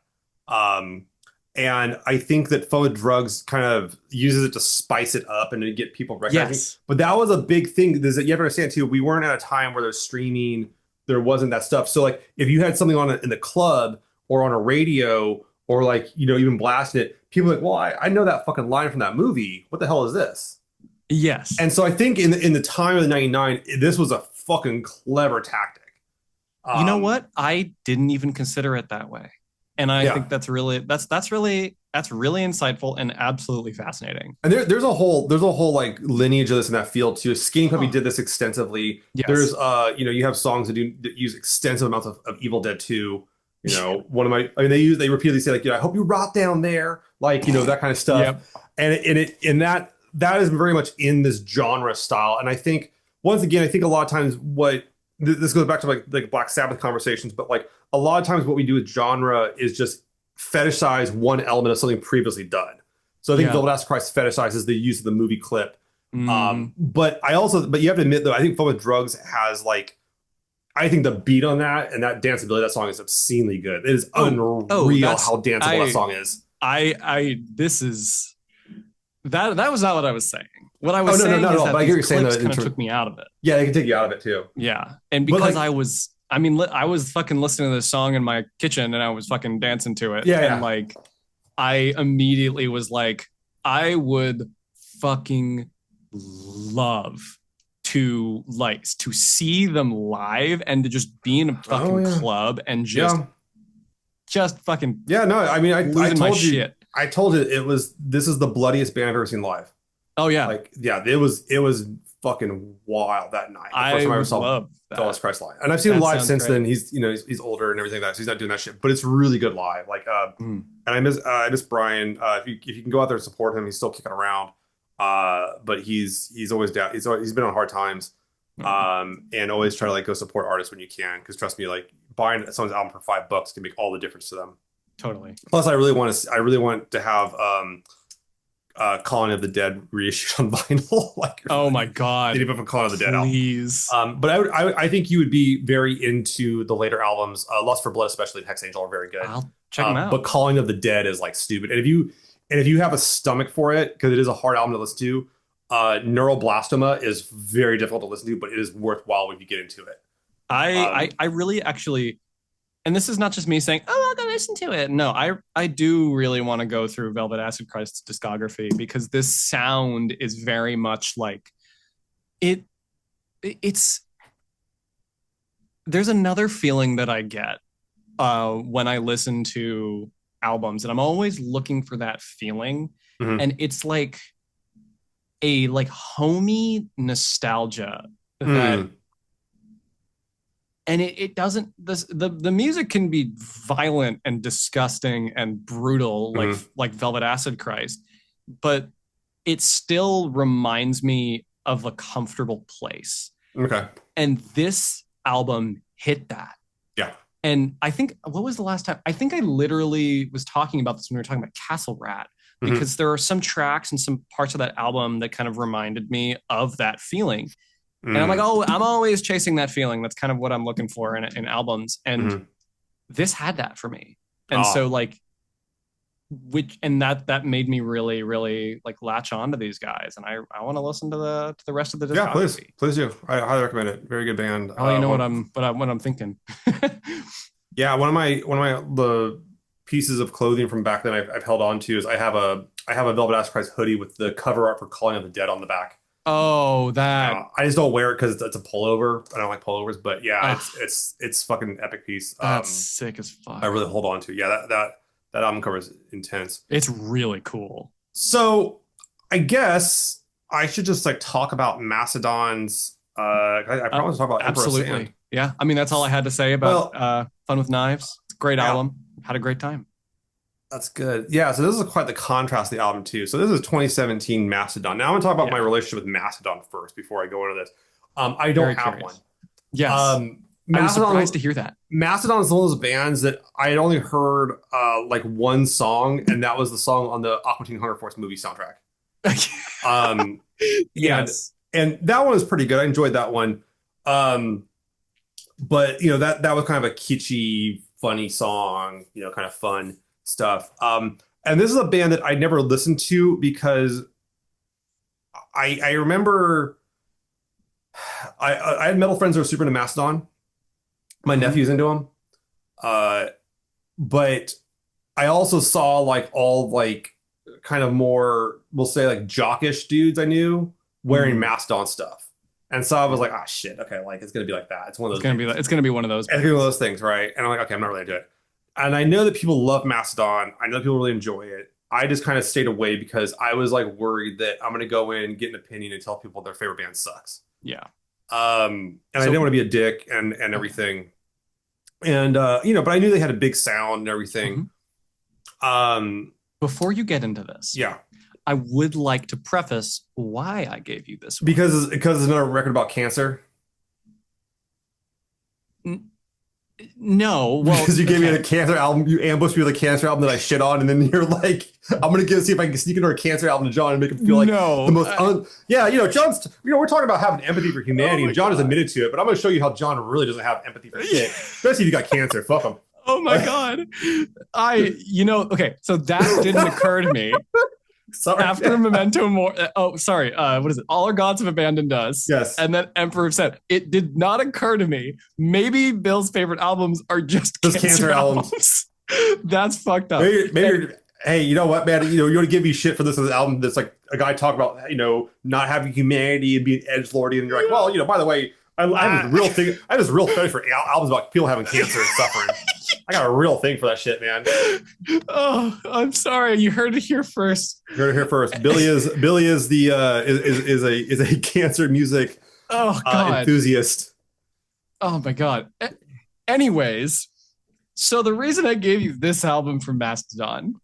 And I think that Fun with Drugs kind of uses it to spice it up and to get people recognizing. Yes. But that was a big thing. Is that you have to understand too, we weren't at a time where there's streaming, there wasn't that stuff. So like if you had something on in the club or on a radio or like, you know, even blasting it, people are like, well, I know that fucking line from that movie. What the hell is this? Yes. And so I think in the time of the 99, this was a fucking clever tactic. You know what? I didn't even consider it that way. And I think that's really insightful and absolutely fascinating. And there's a whole like lineage of this in that field too. Skinny Puppy did this extensively. Yes. There's you know, you have songs that use extensive amounts of Evil Dead 2. You know, they repeatedly say like, you know, I hope you rot down there, like, you know, that kind of stuff. Yep. And that is very much in this genre style. And I think once again, I think a lot of times this goes back to like Black Sabbath conversations, but like a lot of times what we do with genre is just fetishize one element of something previously done. So I think Velvet Acid Christ fetishizes the use of the movie clip. But you have to admit though, I think Fun with Drugs has like, I think the beat on that and that danceability of that song is obscenely good. It is unreal how danceable that song is. That was not what I was saying. What I was saying is that but I hear you saying that kind of took me out of it. Yeah, they can take you out of it too. Yeah, and because I was fucking listening to this song in my kitchen and I was fucking dancing to it. And like, I immediately was like, I would fucking love to see them live and to just be in a fucking club and just fucking I told you shit. I told you this is the bloodiest band I've ever seen live. Oh yeah. Like, yeah, it was fucking wild that night. The first time I ever saw Dallas Christ live. And I've seen him live since then. He's, you know, he's older and everything like that, so he's not doing that shit. But it's really good live. Like and I miss Brian. If you can go out there and support him, he's still kicking around. But he's always down. He's been on hard times. And always try to like go support artists when you can, because trust me, like buying someone's album for $5 can make all the difference to them. Totally. Plus I really want to have Colony of the Dead reissued on vinyl. Like, oh my god, did you have Colony of the Dead please album? But I think you would be very into the later albums. Lust for Blood, especially, and Hex Angel are very good. I'll check them out. But Colony of the Dead is like stupid. And if you have a stomach for it, because it is a hard album to listen to, Neuroblastoma is very difficult to listen to, but it is worthwhile when you get into it. I really actually. And this is not just me saying, oh, I'll go listen to it. No, I do really want to go through Velvet Acid Christ's discography, because this sound is very much like it's there's another feeling that I get when I listen to albums, and I'm always looking for that feeling. Mm-hmm. And it's like a homey nostalgia that and it doesn't the music can be violent and disgusting and brutal like Velvet Acid Christ, but it still reminds me of a comfortable place. Okay. And this album hit that. Yeah. And I think, what was the last time? I think I literally was talking about this when we were talking about Castle Rat, because there are some tracks and some parts of that album that kind of reminded me of that feeling. And I'm like, oh, I'm always chasing that feeling. That's kind of what I'm looking for in albums. And this had that for me. And so that made me really, really latch on to these guys. And I want to listen to the rest of the discography. Yeah, please do. I highly recommend it. Very good band. You know what I'm thinking. Yeah, one of my the pieces of clothing from back then I've held on to is I have a Velvet Asphyxis hoodie with the cover art for Calling of the Dead on the back. Oh, that I just don't wear it because it's a pullover. I don't like pullovers, but yeah, uh, it's fucking epic piece. that's sick as I fuck. really hold on to. Yeah, that album cover is intense. It's really cool. So I guess I should just like talk about Mastodon's. I Uh, promised to talk about Emperor of Sand. Absolutely. Yeah. I mean, that's all I had to say about Well, Fun with Knives. It's a great yeah, album. Had a great time. that's good. Yeah, so this is quite the contrast of the album too. So this is 2017 Mastodon. Now I'm gonna talk about my Yeah. relationship with Mastodon first before I go into this. I don't Very have one. curious. Yes. I was Mastodon surprised to hear that. Mastodon is one of those bands that I had only heard like one song, and that was the song on the Aqua Teen Hunger Force movie soundtrack. Um, and Yes. and that one was pretty good. I enjoyed that one. Um, but that was kind of a kitschy, funny song, kind of fun stuff. And this is a band that I never listened to because I remember I had metal friends who were super into Mastodon. My Mhm. nephew's into them. Uh, but I also saw like all like kind of more, we'll say like jockish dudes I knew wearing Mhm. Mastodon stuff. And so I was Yeah. like, ah, shit. Okay. Like it's going to be like that. It's one of It's those gonna be bands. it's gonna be one of those It's going to be one of bands. those things. Right. And I'm like, okay, I'm not really into it. And I know that people love Mastodon. I know people really enjoy it. I just kind of stayed away because I was like worried that I'm going to go in, get an opinion and tell people their favorite band sucks. Yeah. And I So didn't want to be a dick and okay. everything. And but I knew they had a big sound and everything. Mhm. Um, Before you get into this, yeah, I would like to preface why I gave you this one. because it's another record about cancer. N- No, well, Because you gave me a okay. cancer album, you ambushed me with a cancer album that I shit on, and then you're like, I'm gonna see if I can sneak into a cancer album to John and make him feel like the No. most yeah, John's we're talking about having empathy for Oh humanity, my and John has god. admitted to it, but I'm gonna show you how John really doesn't have empathy for shit, especially if you got cancer. Fuck him. Oh my god. Okay, so that didn't occur to me Sorry. after Memento Mori. Oh, sorry. What is it? All Our Gods Have Abandoned Us. Yes. And then Emperor of Sand. It did not occur to me. Maybe Bill's favorite albums are just Those cancer cancer albums. albums. That's fucked up. Maybe hey, you know what, man? You want to give me shit for this album that's like a guy talking about, not having humanity and being edgelordy, and you're like, well, by the way, I have this real thing. I have this real fetish for albums about people having cancer and suffering. I got a real thing for that shit, man. Oh, I'm sorry. You heard it here first. You heard it here first. Billy is the is a cancer music Oh god. enthusiast. Oh my god. Anyways, so the reason I gave you this album from Mastodon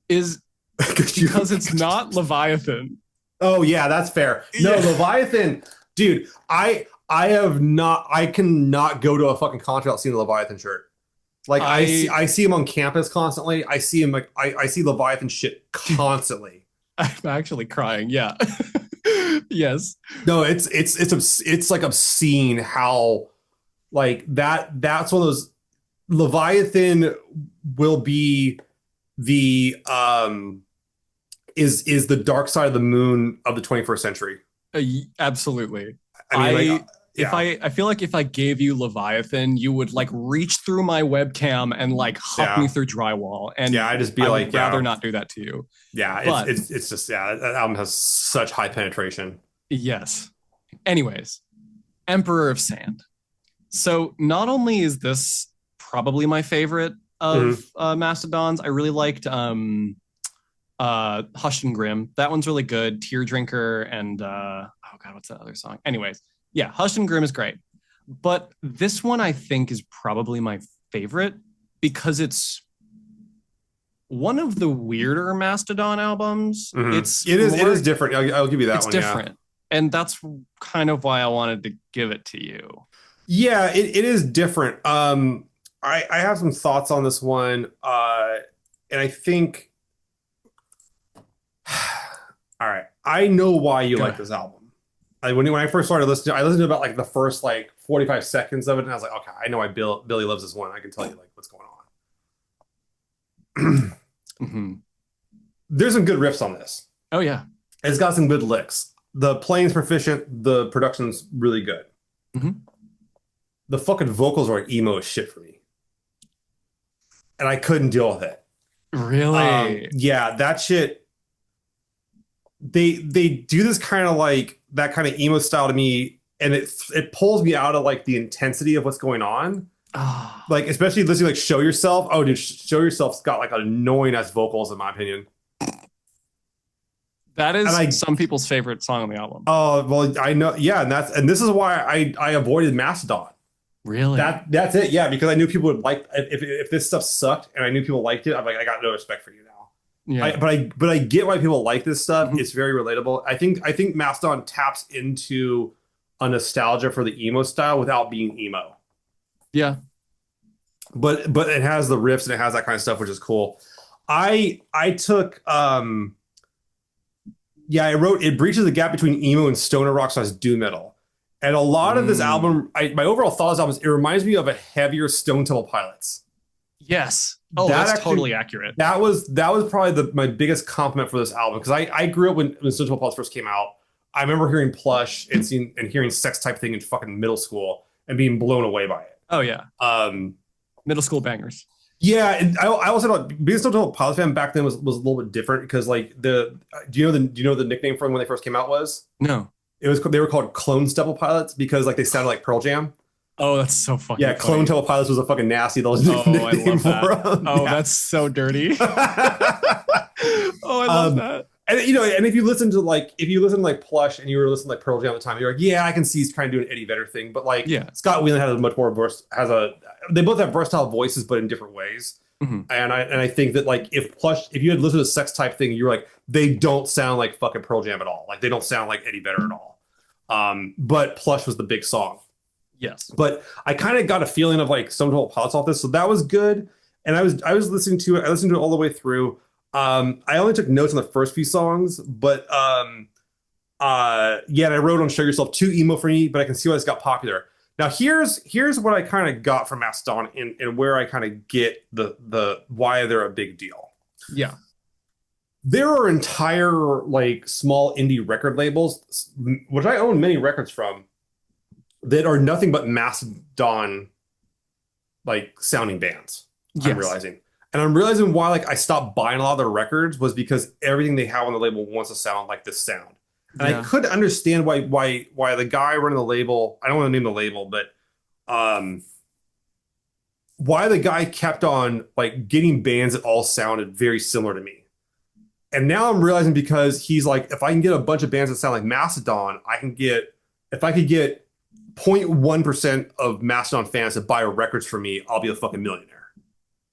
is because it's not Leviathan. Oh yeah, that's fair. No, Yeah. Leviathan, dude. I cannot go to a fucking concert without seeing the Leviathan shirt. Like I see him on campus constantly. I see him like I see Leviathan shit constantly. I'm actually crying. Yeah. Yes. No, it's like obscene how like that's one of those Leviathan will be the is the dark side of the moon of the 21st century. Absolutely. I mean, like, If yeah, I feel like if I gave you Leviathan, you would like reach through my webcam and like huck me yeah, through drywall, and yeah. I just be I like, would rather yeah, not do that to you. yeah. But It's just yeah. That album has such high penetration. yes. Anyways, Emperor of Sand. So not only is this probably my favorite of Mhm. Mastodon's, I really liked Hushed and Grim. That one's really good. Tear Drinker and oh god, what's that other song? Anyways, yeah, Hushed and Grim is great. But this one I think is probably my favorite because it's one of the weirder Mastodon albums. Mhm. It's It is more, different. I'll give you that it's one. Yeah, different. And that's kind of why I wanted to give it to you. yeah. It is different. I have some thoughts on this one. And I think all right. I know why you Go like ahead. this album. When I first started listening, I listened to about like the first like 45 seconds of it, and I was like, okay, I know why Billy loves this one. I can tell you like what's going on. Mm-hmm. There's some good riffs on this. Oh yeah. It's got some good licks. The playing's proficient. The production's really good. Mm-hmm. The fucking vocals are like emo as shit for me. and I couldn't deal with it. Really? Yeah, that shit. They do this kind of like that kind of emo style to me, and it pulls me out of like the intensity of what's going on. Ah, Like especially listening like Show Yourself. Oh, dude, Show Yourself's got like annoying ass vocals in my opinion. that And is I some people's favorite song on the album. oh well I know yeah, and this is why I avoided Mastodon. Really? That's it, yeah, because I knew people would like if this stuff sucked and I knew people liked it. I'm like I got no respect for you now. Yeah. But I get why people like this stuff. Mhm. It's very relatable. I think Mastodon taps into a nostalgia for the emo style without being emo. Yeah. But it has the riffs and it has that kind of stuff, which is cool. I took yeah, I wrote it breaches the gap between emo and stoner rock slash doom metal. And a lot of this Mm. album, my overall thought of this album is it reminds me of a heavier Stone Temple Pilots. Yes. Oh, That that's actually totally accurate. that was probably my biggest compliment for this album because I grew up when Stone Temple Pilots first came out. I remember hearing Plush and seeing and hearing Sex Type Thing in fucking middle school and being blown away by it. Oh yeah. Um, Middle school bangers. yeah, and I also thought being a Stone Temple Pilots fan back then was a little bit different because like do you know the nickname for them when they first came out was? No. It was they were called Clone Temple Pilots because like they sounded like Pearl Jam. Oh, that's so fucking Yeah, Clone funny. Temple Pilots was a fucking nasty little Oh, I nickname love for that. them. Oh, Yeah. that's so dirty. Oh, I love that. And you know, and if you listen to like Plush and you were listening to like Pearl Jam at the time, you're like, yeah, I can see he's kind of doing an Eddie Vedder thing, but like Yeah. Scott Weiland has a much more they both have versatile voices, but in different ways. Mhm. And I think that like if you had listened to Sex Type Thing, you're like, they don't sound like fucking Pearl Jam at all. Like they don't sound like Eddie Vedder at all. But Plush was the big song. Yes. But I kind of got a feeling of like Stone Temple Pilots off this, so that was good. And I was listening to it. I listened to it all the way through. I only took notes on the first few songs, but yeah, and I wrote on Show Yourself too emo for me, but I can see why this got popular. Now here's what I kind of got from Mastodon and where I kind of get the why they're a big deal. Yeah. There are entire like small indie record labels, which I own many records from, that are nothing but Mastodon like sounding bands. Yes. I'm realizing. And I'm realizing why like I stopped buying a lot of their records was because everything they have on the label wants to sound like this sound. And Yeah. I could understand why the guy running the label, I don't want to name the label, but why the guy kept on like getting bands that all sounded very similar to me. And now I'm realizing because he's like, if I can get a bunch of bands that sound like Mastodon, if I could get 0.1% of Mastodon fans to buy records for me, I'll be a fucking millionaire.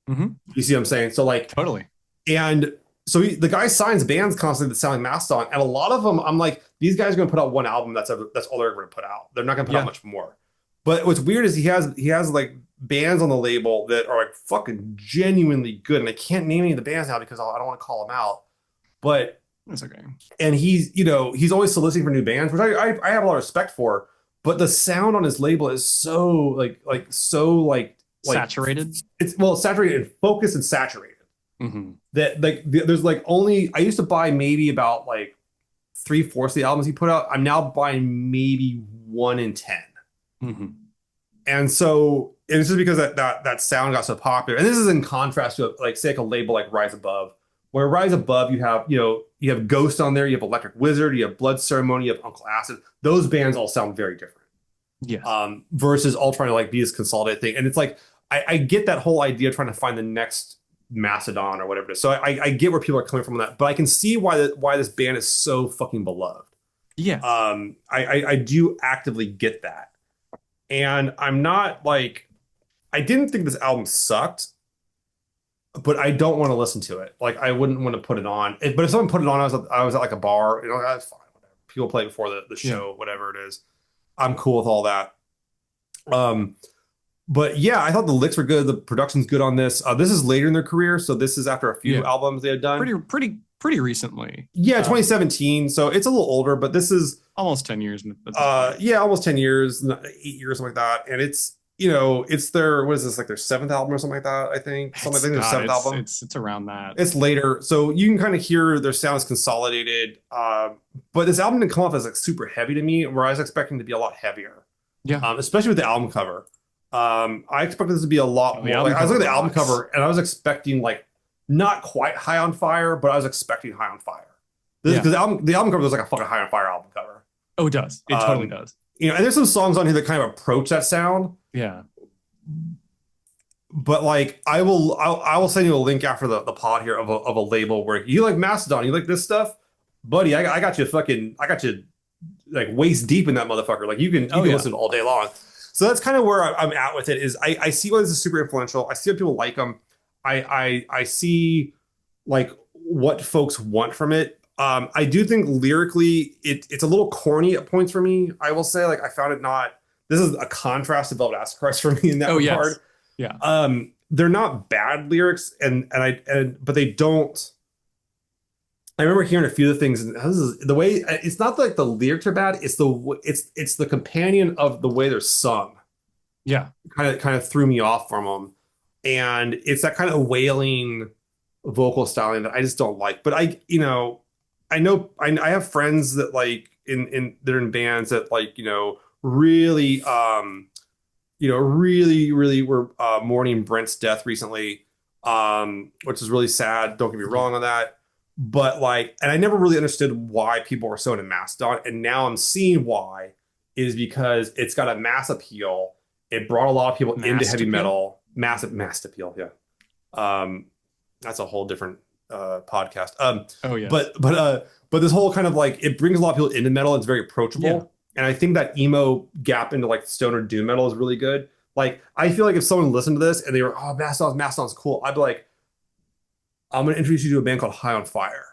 Mm-hmm. You see what I'm saying? So like, Totally. and so the guy signs bands constantly that sound like Mastodon, and a lot of them, I'm like, these guys are going to put out one album. That's all they're going to put out. They're not going to put out much more. But what's weird is he has like bands on the label that are like fucking genuinely good, and I can't name any of the bands now because I don't want to call them out. But That's okay. and he's always soliciting for new bands, which I have a lot of respect for. But the sound on his label is so like Saturated. It's saturated and focused and saturated. Mm-hmm. That like there's like only I used to buy maybe about like 3/4 of the albums he put out. I'm now buying maybe 1 in 10. Mm-hmm. And so it's just because that sound got so popular. And this is in contrast to like say like a label like Rise Above, where Rise Above you have Ghost on there, you have Electric Wizard, you have Blood Ceremony, you have Uncle Acid. Those bands all sound very different. Yes. Versus all trying to like be this consolidated thing. And it's like I get that whole idea of trying to find the next Mastodon or whatever it is. So I get where people are coming from on that, but I can see why this band is so fucking beloved. Yeah. I do actively get that. And I'm not like I didn't think this album sucked, but I don't want to listen to it. Like I wouldn't want to put it on. But if someone put it on, I was at like a bar, that's fine, whatever. People play before the show, whatever it is. I'm cool with all that. But yeah, I thought the licks were good. The production's good on this. This is later in their career, so this is after a few albums they had done. Pretty recently. Yeah, 2017. So it's a little older, but this is almost 10 years. Almost 10 years, 8 years, something like that. And it's it's their what is this, like their 7th album or something like that, I think. Something like their 7th album. It's around that. It's later. So you can kind of hear their sounds consolidated. But this album didn't come off as like super heavy to me, where I was expecting it to be a lot heavier. Yeah. Especially with the album cover. I expected this to be a lot Oh, the more. album Like I was cover looking at the album rocks. cover and I was expecting like not quite High on Fire, but I was expecting High on Fire. This Yeah. because the album cover was like a fucking High on Fire album cover. Oh, it does. It totally Um, does. and there's some songs on here that kind of approach that sound, Yeah. but like I will send you a link after the pod here of a label where you like Mastodon, you like this stuff, buddy. I got you like waist deep in that motherfucker. Like you Oh, can yeah. listen all day long. So that's kind of where I'm at with it. Is I see why this is super influential. I see what people like them. I see like what folks want from it. I do think lyrically it's a little corny at points for me. I will say like I found it not. This is a contrast to Velvet Ascars for me in that Oh, regard. yes. Yeah. They're not bad lyrics, but they don't. I remember hearing a few of the things, and this is the way. It's not like the lyrics are bad. It's the companion of the way they're sung. Yeah. Kind of threw me off from them, and it's that kind of wailing vocal styling that I just don't like. But I have friends that like in they're in bands that like really really were mourning Brent's death recently, which is really sad. Don't get me wrong on that. But like, and I never really understood why people were so into Mastodon, and now I'm seeing why is because it's got a mass appeal. It brought a lot of people into Mast heavy appeal? metal. Massive mass appeal, yeah. Um, that's a whole different podcast. Oh, yes. But this whole kind of like it brings a lot of people into metal. It's very Yeah. approachable, and I think that emo gap into like stoner doom metal is really good. Like I feel like if someone listened to this and they were, oh, Mastodon's cool, I'd be like, I'm gonna introduce you to a band called High on Fire,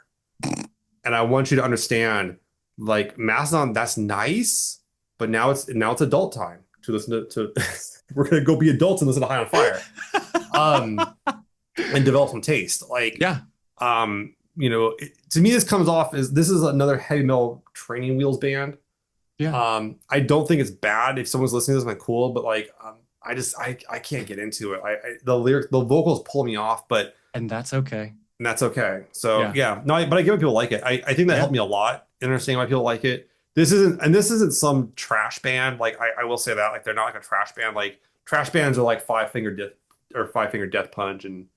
and I want you to understand, like Mastodon, that's nice, but now it's adult time to listen to. We're gonna go be adults and listen to High on Fire, and develop some taste. Like, Yeah. to me, this comes off as this is another heavy metal training wheels band. Yeah. I don't think it's bad if someone's listening to this, I'm like, cool, but like, I can't get into it. The vocals pull me off, but And that's okay. that's okay. So Yeah. yeah, no, but I get why people like it. I think that Yeah. helped me a lot in understanding why people like it. This isn't some trash band. Like I will say that, like they're not like a trash band. Like trash bands are like Five Finger Death Punch and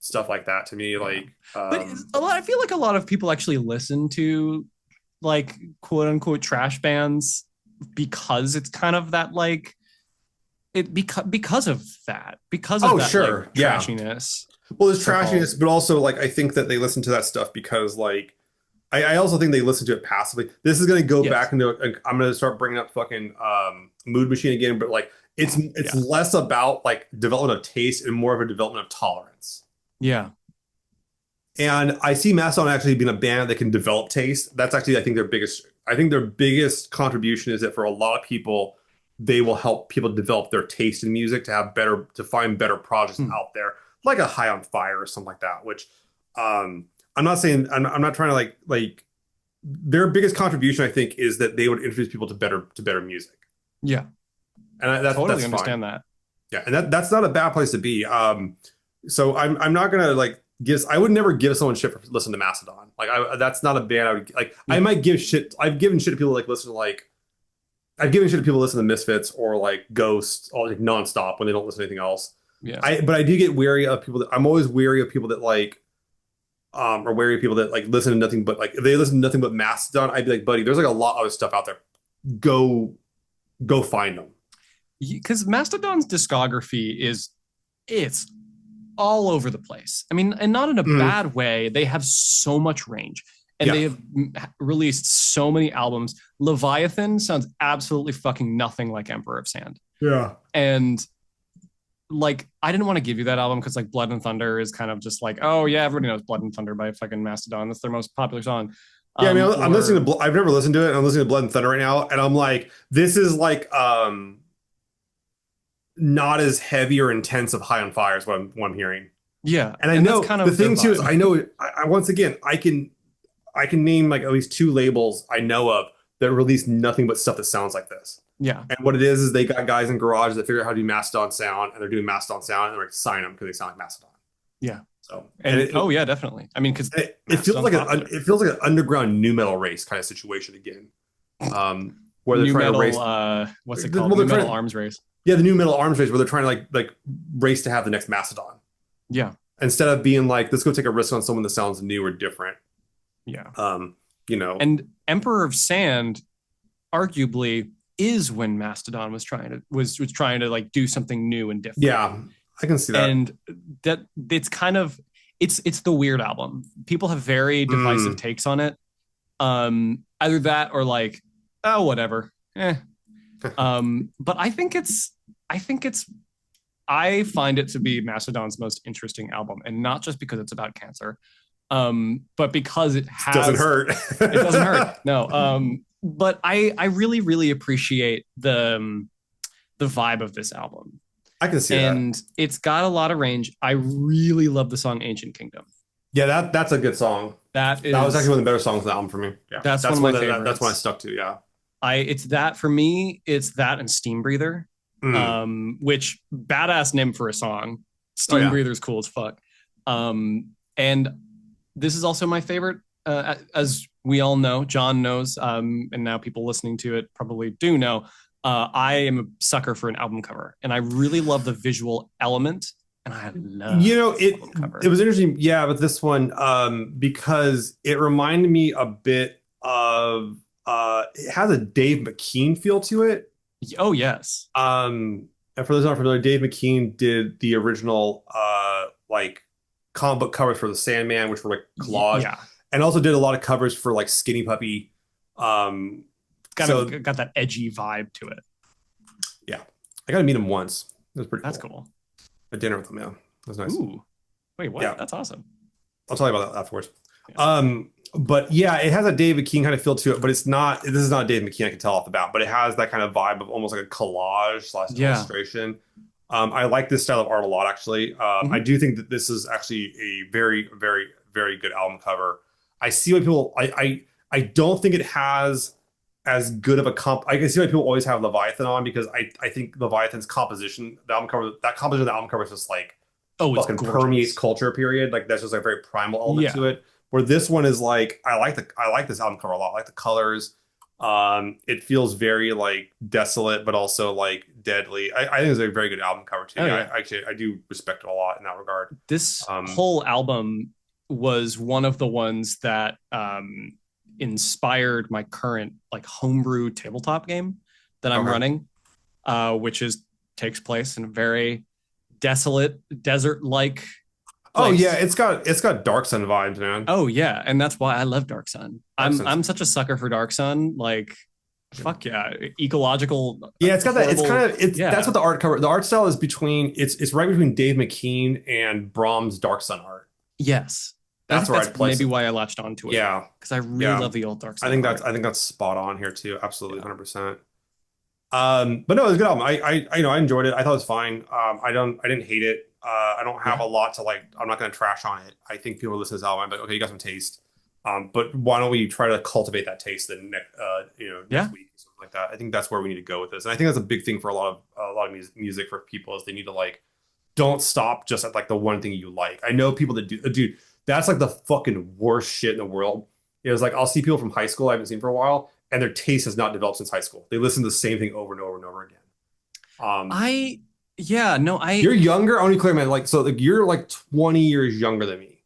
stuff like that to me. Yeah. Like, But I feel like a lot of people actually listen to like quote unquote trash bands because it's kind of that like because of oh that sure, like yeah. trashiness. Well, there's So trashiness, but also like I think that they listen to that stuff because like I also think they listen to it passively. This is going to go yes. back into I'm going to start bringing up fucking Mood Machine again, but like it's Yeah. less about like development of taste and more of a development of tolerance. Yeah. And I see Mastodon actually being a band that can develop taste. That's actually I think their biggest contribution is that for a lot of people, they will help people develop their taste in music to find better projects Hmm. out there, like a High on Fire or something like that. Which I'm not saying I'm not trying to like their biggest contribution I think is that they would introduce people to better music, Yeah. and Totally that's fine. understand that. Yeah, and that's not a bad place to be. So I'm not gonna like I would never give someone shit for listening to Mastodon. Like that's not a band I would like. Yeah. I might give shit. I've given shit to people like listen to like. I've given shit to people listen to Misfits or like Ghost or like nonstop when they don't listen to anything else. Yeah. But I do get wary of people that I'm always wary of people that like or wary of people that like listen to nothing but like if they listen to nothing but Mastodon, I'd be like, buddy, there's like a lot of other stuff out there. Go find them. Because Mastodon's discography it's all over the place. I mean, and not in a bad way. They have so much range, and Yeah. they have released so many albums. Leviathan sounds absolutely fucking nothing like Emperor of Sand, Yeah. and like I didn't want to give you that album because like Blood and Thunder is kind of just like, oh yeah, everybody knows Blood and Thunder by fucking Mastodon. That's their most popular song. Yeah, I mean, I'm Or listening to. I've never listened to it. And I'm listening to Blood and Thunder right now, and I'm like, this is like not as heavy or intense of High on Fire is what I'm hearing. yeah, And I know that's kind the of their thing too is vibe. I know once again I can name like at least two labels I know of that release nothing but stuff that sounds like this. Yeah, And what it is they got guys in garages that figure out how to do Mastodon sound, and they're doing Mastodon sound, and they're like sign them because they sound like Mastodon. yeah, So and oh yeah, definitely. I mean, because it feels like an underground new metal race kind of situation again. where they're New trying to metal, race. what's it Well, called? New they're metal trying, arms race. yeah, the new metal arms race where they're trying to like race to have the next Mastodon Yeah, instead of being like, let's go take a risk on someone that sounds new or different. yeah. Um, you know, And Emperor of Sand, arguably, is when Mastodon was trying to like do something new and different. yeah, I can see that. And that it's kind of it's the weird album. People have very divisive Mm. takes on it. Either that or like, oh, whatever. But I find it to be Mastodon's most interesting album, and not just because it's about cancer, but because it Doesn't has hurt. it doesn't hurt. No. But I really, really appreciate the vibe of this album. I can see that. And it's got a lot of range. I really love the song Ancient Kingdom. Yeah, that's a good song. That That was is actually one of the better songs on the album for me. Yeah, that's one of my favorites. That's one I stuck to. Yeah. It's that for me, it's that and Steam Breather. Mm. Which badass name for a song. Oh Steam yeah. Breather's cool as fuck. And this is also my favorite. As we all know, John knows, and now people listening to it probably do know. I am a sucker for an album cover, and I really love the visual element. And I love it was interesting, yeah, with this one, because it reminded me a bit of it has a Dave McKean feel to it. Oh yes. And for those not familiar, Dave McKean did the original like comic book covers for the Sandman, which were like collage, Yeah. and also did a lot of covers for like Skinny Puppy. Got that edgy vibe to it. Yeah, I got to meet him once. It was pretty. That's cool. A dinner with him, yeah, that was nice. Ooh, wait, what? Yeah. That's awesome. I'll tell you about that afterwards. Yeah. But yeah, it has a Dave McKean kind of feel to it, but it's not. This is not Dave McKean. I can tell off the bat, but it has that kind of vibe of almost like a collage / illustration. I like this style of art a lot, actually. I do think that this is actually a very, very, very good album cover. I see why people. I don't think it has as good of a comp. I can see why people always have Leviathan on, because I think Leviathan's composition, the album cover, that composition of the album cover is just like it's fucking gorgeous. permeates culture. Period. Like that's just a very primal element to it. Where this one is like, I like this album cover a lot. I like the colors. It feels very like desolate, but also like deadly. I think it's a very good album cover too. I do respect it a lot in that regard. This whole album was one of the ones that inspired my current like homebrew tabletop game that I'm running, which takes place in a very desolate desert-like place. Oh yeah, it's got Dark Sun vibes, man. Oh yeah, and that's why I love Dark Sun. I'm such a sucker for Dark Sun. Like, fuck yeah, ecological. Yeah, it's got that. It's kind of that's what the art style is between. It's right between Dave McKean and Brahms' Dark Sun art. Yes, that's where I'd place maybe why I latched onto it. Yeah, because I really love the old Dark Sun. I think that's spot on here too. Absolutely, 100%. But no, it was a good album. I enjoyed it. I thought it was fine. I didn't hate it. I don't have a lot to like. I'm not going to trash on it. I think people listen to this album, I'm like, okay, you got some taste. But why don't we try to cultivate that taste then next week, something like that. I think that's where we need to go with this, and I think that's a big thing for a lot of music for people, is they need to like don't stop just at like the one thing you like. I know people that do, dude. That's like the fucking worst shit in the world. It was like, I'll see people from high school I haven't seen for a while, and their taste has not developed since high school. They listen to the same thing over and over and over again. You're younger. I want to be clear, man. Like, so like you're like 20 years younger than me.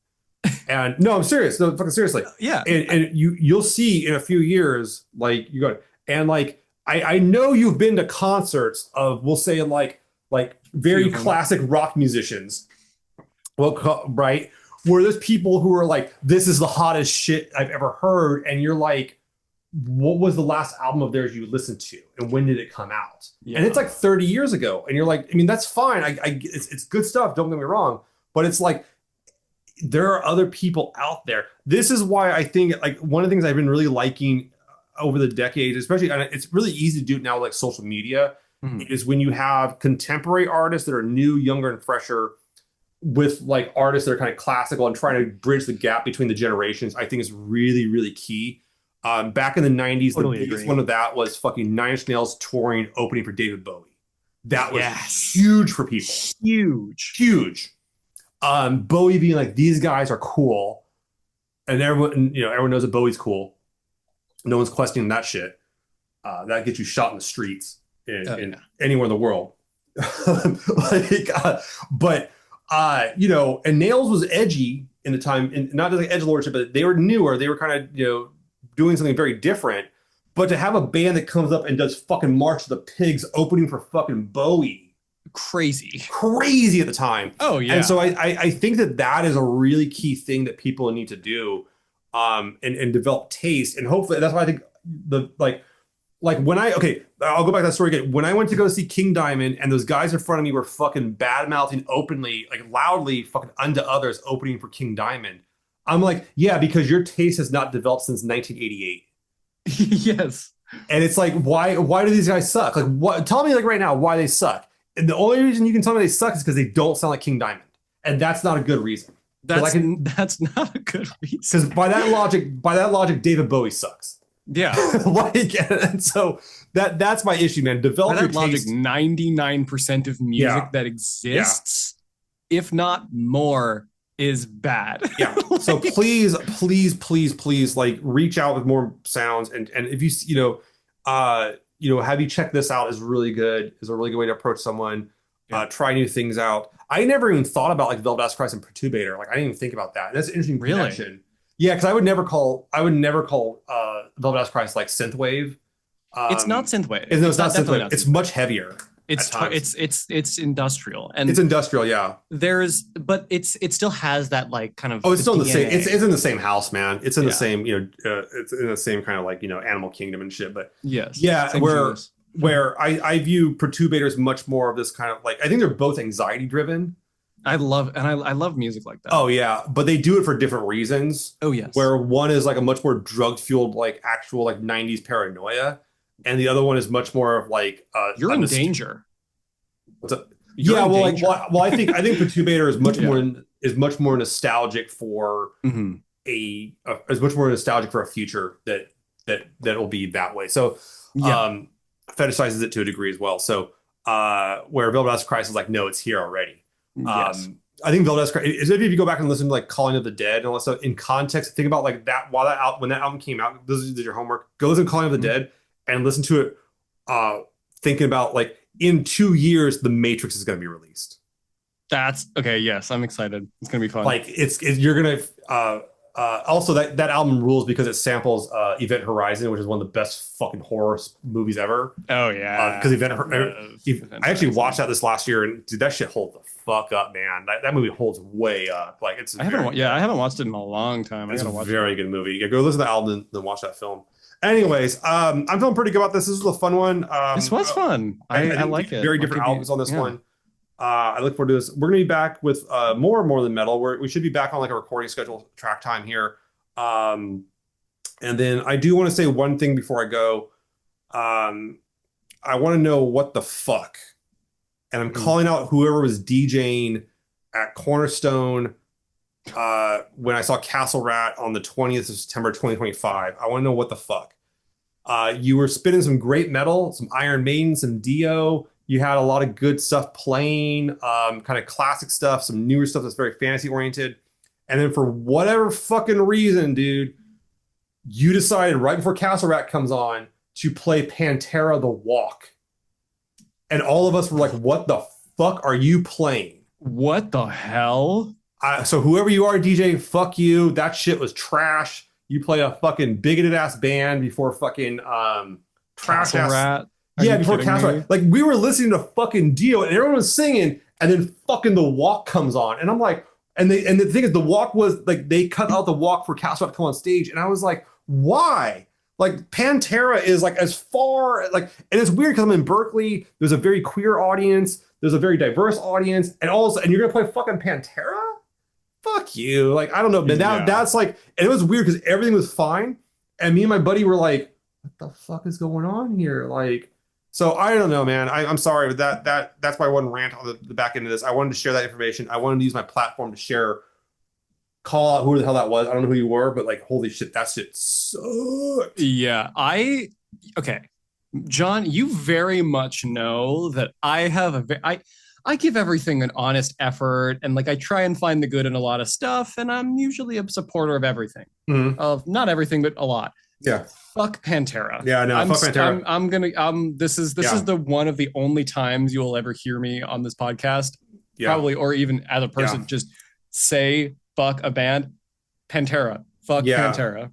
And no, I'm serious. No, fucking seriously. Yeah. And you'll see in a few years, like you go, and like I know you've been to concerts of, we'll say like very classic rock musicians. Well, right. Where there's people who are like, this is the hottest shit I've ever heard. And you're like, what was the last album of theirs you listened to, and when did it come out? Yeah. And it's like 30 years ago, and you're like, I mean, that's fine. It's good stuff. Don't get me wrong, but it's like there are other people out there. This is why I think like one of the things I've been really liking over the decades, especially, and it's really easy to do now, like social media, is when you have contemporary artists that are new, younger, and fresher, with like artists that are kind of classical and trying to bridge the gap between the generations. I think is really, really key. Back in the 90s, the biggest one of that was fucking Nine Inch Nails touring, opening for David Bowie. That was huge for people. Huge. Bowie being like, these guys are cool. And everyone knows that Bowie's cool. No one's questioning that shit. that gets you shot in the streets in yeah. anywhere in the world. like, but and Nails was edgy in the time, and not just like edgelordship, but they were newer. They were kind of doing something very different. But to have a band that comes up and does fucking March of the Pigs opening for fucking Bowie, crazy at the time. Oh yeah. And so I think that is a really key thing that people need to do, and develop taste, and hopefully that's why I think the like when I'll go back to that story again. When I went to go see King Diamond and those guys in front of me were fucking bad mouthing openly, like loudly, fucking unto others, opening for King Diamond, I'm like, yeah, because your taste has not developed since 1988. Yes. And it's like, why do these guys suck? Like, what? Tell me like right now why they suck. And the only reason you can tell me they suck is because they don't sound like King Diamond, and that's not a good reason. That's not a good reason. Because by that logic, David Bowie sucks. Yeah. And so that's my issue, man. Develop your taste. 99% of music that exists, if not more, is bad. Yeah. So please, like reach out with more sounds, and if have you check this out is really good. Is a really good way to approach someone. Try new things out. I never even thought about like Velvet Ass Christ and Perturbator. Like I didn't even think about that. That's an interesting connection. Yeah, because I would never call Velvet Ass Christ like synthwave. It's not synthwave. It's not synthwave. It's much heavier. It's industrial, and it's industrial. Yeah. But it still has that like kind of. Oh, it's still in the same. It's in the same house, man. It's in the same. It's in the same kind of like Animal Kingdom and shit. But yes, yeah, where I view Perturbator as much more of this kind of like I think they're both anxiety driven. I love music like that. Oh yeah, but they do it for different reasons. Oh yes. Where one is like a much more drug fueled like actual like 90s paranoia, and the other one is much more of like you're in danger. What's up? I think Perturbator is much more nostalgic for is much more nostalgic for a future that will be that way. So fetishizes it to a degree as well. So where Velvet Ass Christ is like, no, it's here already. Yes. I think Velvet Ass Christ is if you go back and listen to like Calling of the Dead and all that stuff in context, think about like that when that album came out, this is your homework. Go listen to Calling of the Dead and listen to it thinking about like in 2 years the Matrix is going to be released. That's okay. Yes, I'm excited. It's going to be fun. Like you're going to also that album rules because it samples Event Horizon, which is one of the best fucking horror movies ever. Oh yeah, because I actually watched that this last year, and dude, that shit holds the fuck up, man. That movie holds way up. Like I haven't watched it in a long time. It's a very good movie. Yeah, go listen to the album and then watch that film. Anyways, I'm feeling pretty good about this. This was a fun one. This was fun. I like it. Very different albums on this one. I look forward to this. We're going to be back with more than metal. We should be back on like a recording schedule track time here. And then I do want to say one thing before I go. I want to know what the fuck. And I'm calling out whoever was DJing at Cornerstone when I saw Castle Rat on the 20th of September 2025. I want to know what the fuck. You were spinning some great metal, some Iron Maiden, some Dio. You had a lot of good stuff playing, kind of classic stuff, some newer stuff that's very fantasy oriented. And then for whatever fucking reason, dude, you decided right before Castle Rat comes on to play Pantera The Walk. And all of us were like, what the fuck are you playing? What the hell? So whoever you are, DJ, fuck you. That shit was trash. You play a fucking bigoted ass band before fucking trash ass. Rat. Yeah, before Castle Rat. Like we were listening to fucking Dio and everyone was singing, and then fucking The Walk comes on, and I'm like, and the thing is, The Walk was like they cut out The Walk for Castle Rat to come on stage, and I was like, why? Like Pantera is like as far like, and it's weird because I'm in Berkeley. There's a very queer audience. There's a very diverse audience, and you're gonna play fucking Pantera? Fuck you. Like I don't know, man. That's like, and it was weird because everything was fine, and me and my buddy were like, what the fuck is going on here? Like. So I don't know, man. I'm sorry, but that's why I wasn't rant on the back end of this. I wanted to share that information. I wanted to use my platform to call out who the hell that was. I don't know who you were, but like, holy shit, that shit sucked. Yeah, okay, John, you very much know that I have I give everything an honest effort, and like I try and find the good in a lot of stuff, and I'm usually a supporter of everything, of not everything, but a lot. Yeah. Fuck Pantera. Yeah, no, fuck Pantera. I'm gonna this is the one of the only times you will ever hear me on this podcast, probably, or even as a person, just say fuck a band. Pantera. Fuck Pantera.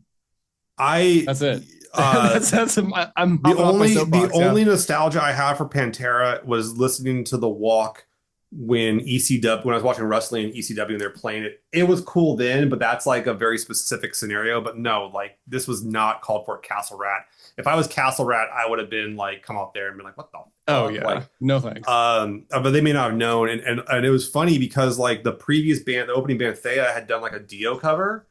That's it. I'm the only nostalgia I have for Pantera was listening to The Walk when I was watching wrestling in ECW and they're playing it. It was cool then, but that's like a very specific scenario. But no, like this was not called for Castle Rat. If I was Castle Rat, I would have been like, come out there and be like, what the fuck? Oh yeah, like, no thanks. But they may not have known, and it was funny because like the previous band, the opening band Thea had done like a Dio cover.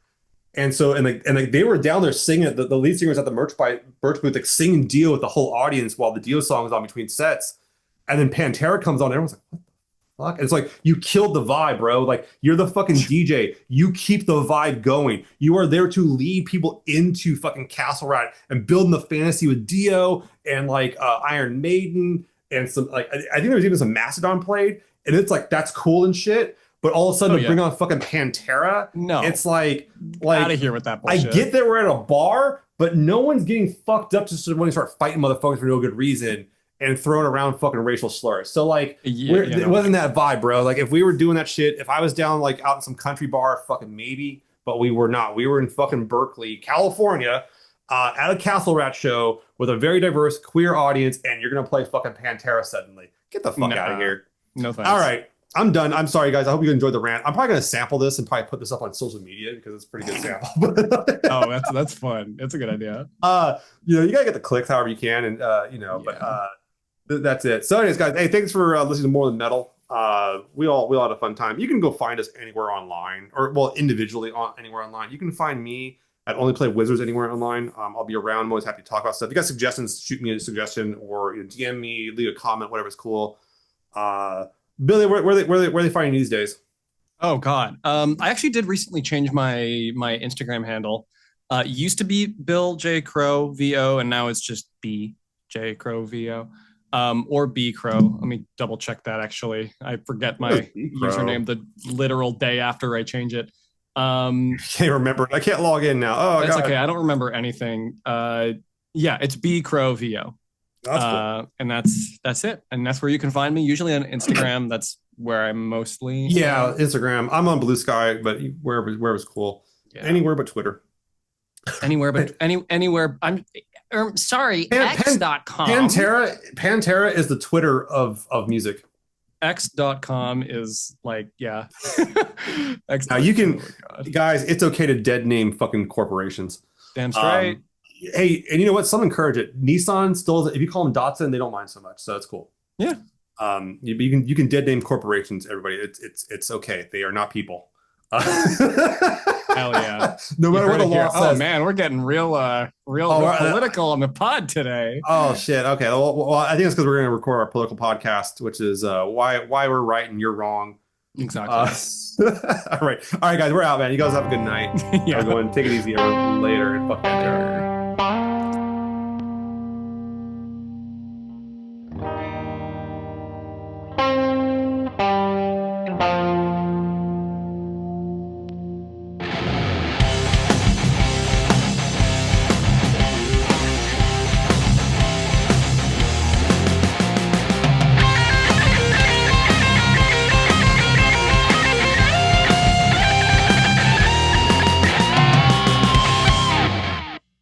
And so, they were down there singing it. The lead singer was at the merch booth, like singing Dio with the whole audience while the Dio song is on between sets. And then Pantera comes on, and everyone's like, what the fuck? And it's like, you killed the vibe, bro. Like, you're the fucking DJ. You keep the vibe going. You are there to lead people into fucking Castle Rat and building the fantasy with Dio and like Iron Maiden and some, like, I think there was even some Mastodon played. And it's like, that's cool and shit. But all of a sudden, to bring on fucking Pantera, no, it's like out of here with that bullshit. I get that we're at a bar, but no one's getting fucked up just when you start fighting motherfuckers for no good reason and throwing around fucking racial slurs. So like, it wasn't that vibe, bro. Like if we were doing that shit, if I was down like out in some country bar, fucking maybe, but we were not. We were in fucking Berkeley, California, at a Castle Rat show with a very diverse queer audience, and you're gonna play fucking Pantera suddenly. Get the fuck out of here. No thanks. All right. I'm done. I'm sorry, guys. I hope you enjoyed the rant. I'm probably going to sample this and probably put this up on social media because it's a pretty good sample. Oh, that's fun. That's a good idea. You gotta get the clicks however you can, and but that's it. So, anyways, guys, hey, thanks for listening to More Than Metal. We all had a fun time. You can go find us anywhere online, or individually anywhere online. You can find me at Only Play Wizards anywhere online. I'll be around. I'm always happy to talk about stuff. If you got suggestions, shoot me a suggestion or DM me, leave a comment, whatever's cool. Billy, where are they finding these days? Oh God, I actually did recently change my Instagram handle. It used to be Bill J Crow VO, and now it's just B J Crow VO, or B Crow. Let me double check that. Actually, I forget my username the literal day after I change it. I can't remember. I can't log in now. Oh, that's okay. I don't remember anything. Yeah, it's B Crow VO. That's cool. And that's it. And that's where you can find me. Usually on Instagram. That's where I'm mostly. Yeah, Instagram. I'm on Blue Sky, but wherever's cool. Yeah. Anywhere but Twitter. Anywhere but anywhere. I'm sorry. X.com. Pantera is the Twitter of music. X.com is like, yeah. Now you can, guys. It's okay to dead name fucking corporations. Damn straight. Hey, and you know what? Some encourage it. Nissan still, if you call them Datsun, they don't mind so much. So it's cool. Yeah. You can dead name corporations. Everybody, it's okay. They are not people. Hell yeah! No matter what the law says. Oh man, we're getting real political on the pod today. Oh shit. Okay. Well, I think it's because we're going to record our political podcast, which is why we're right and you're wrong. Exactly. All right, guys, we're out, man. You guys have a good night. Yeah. Go and take it easy later and fuck that.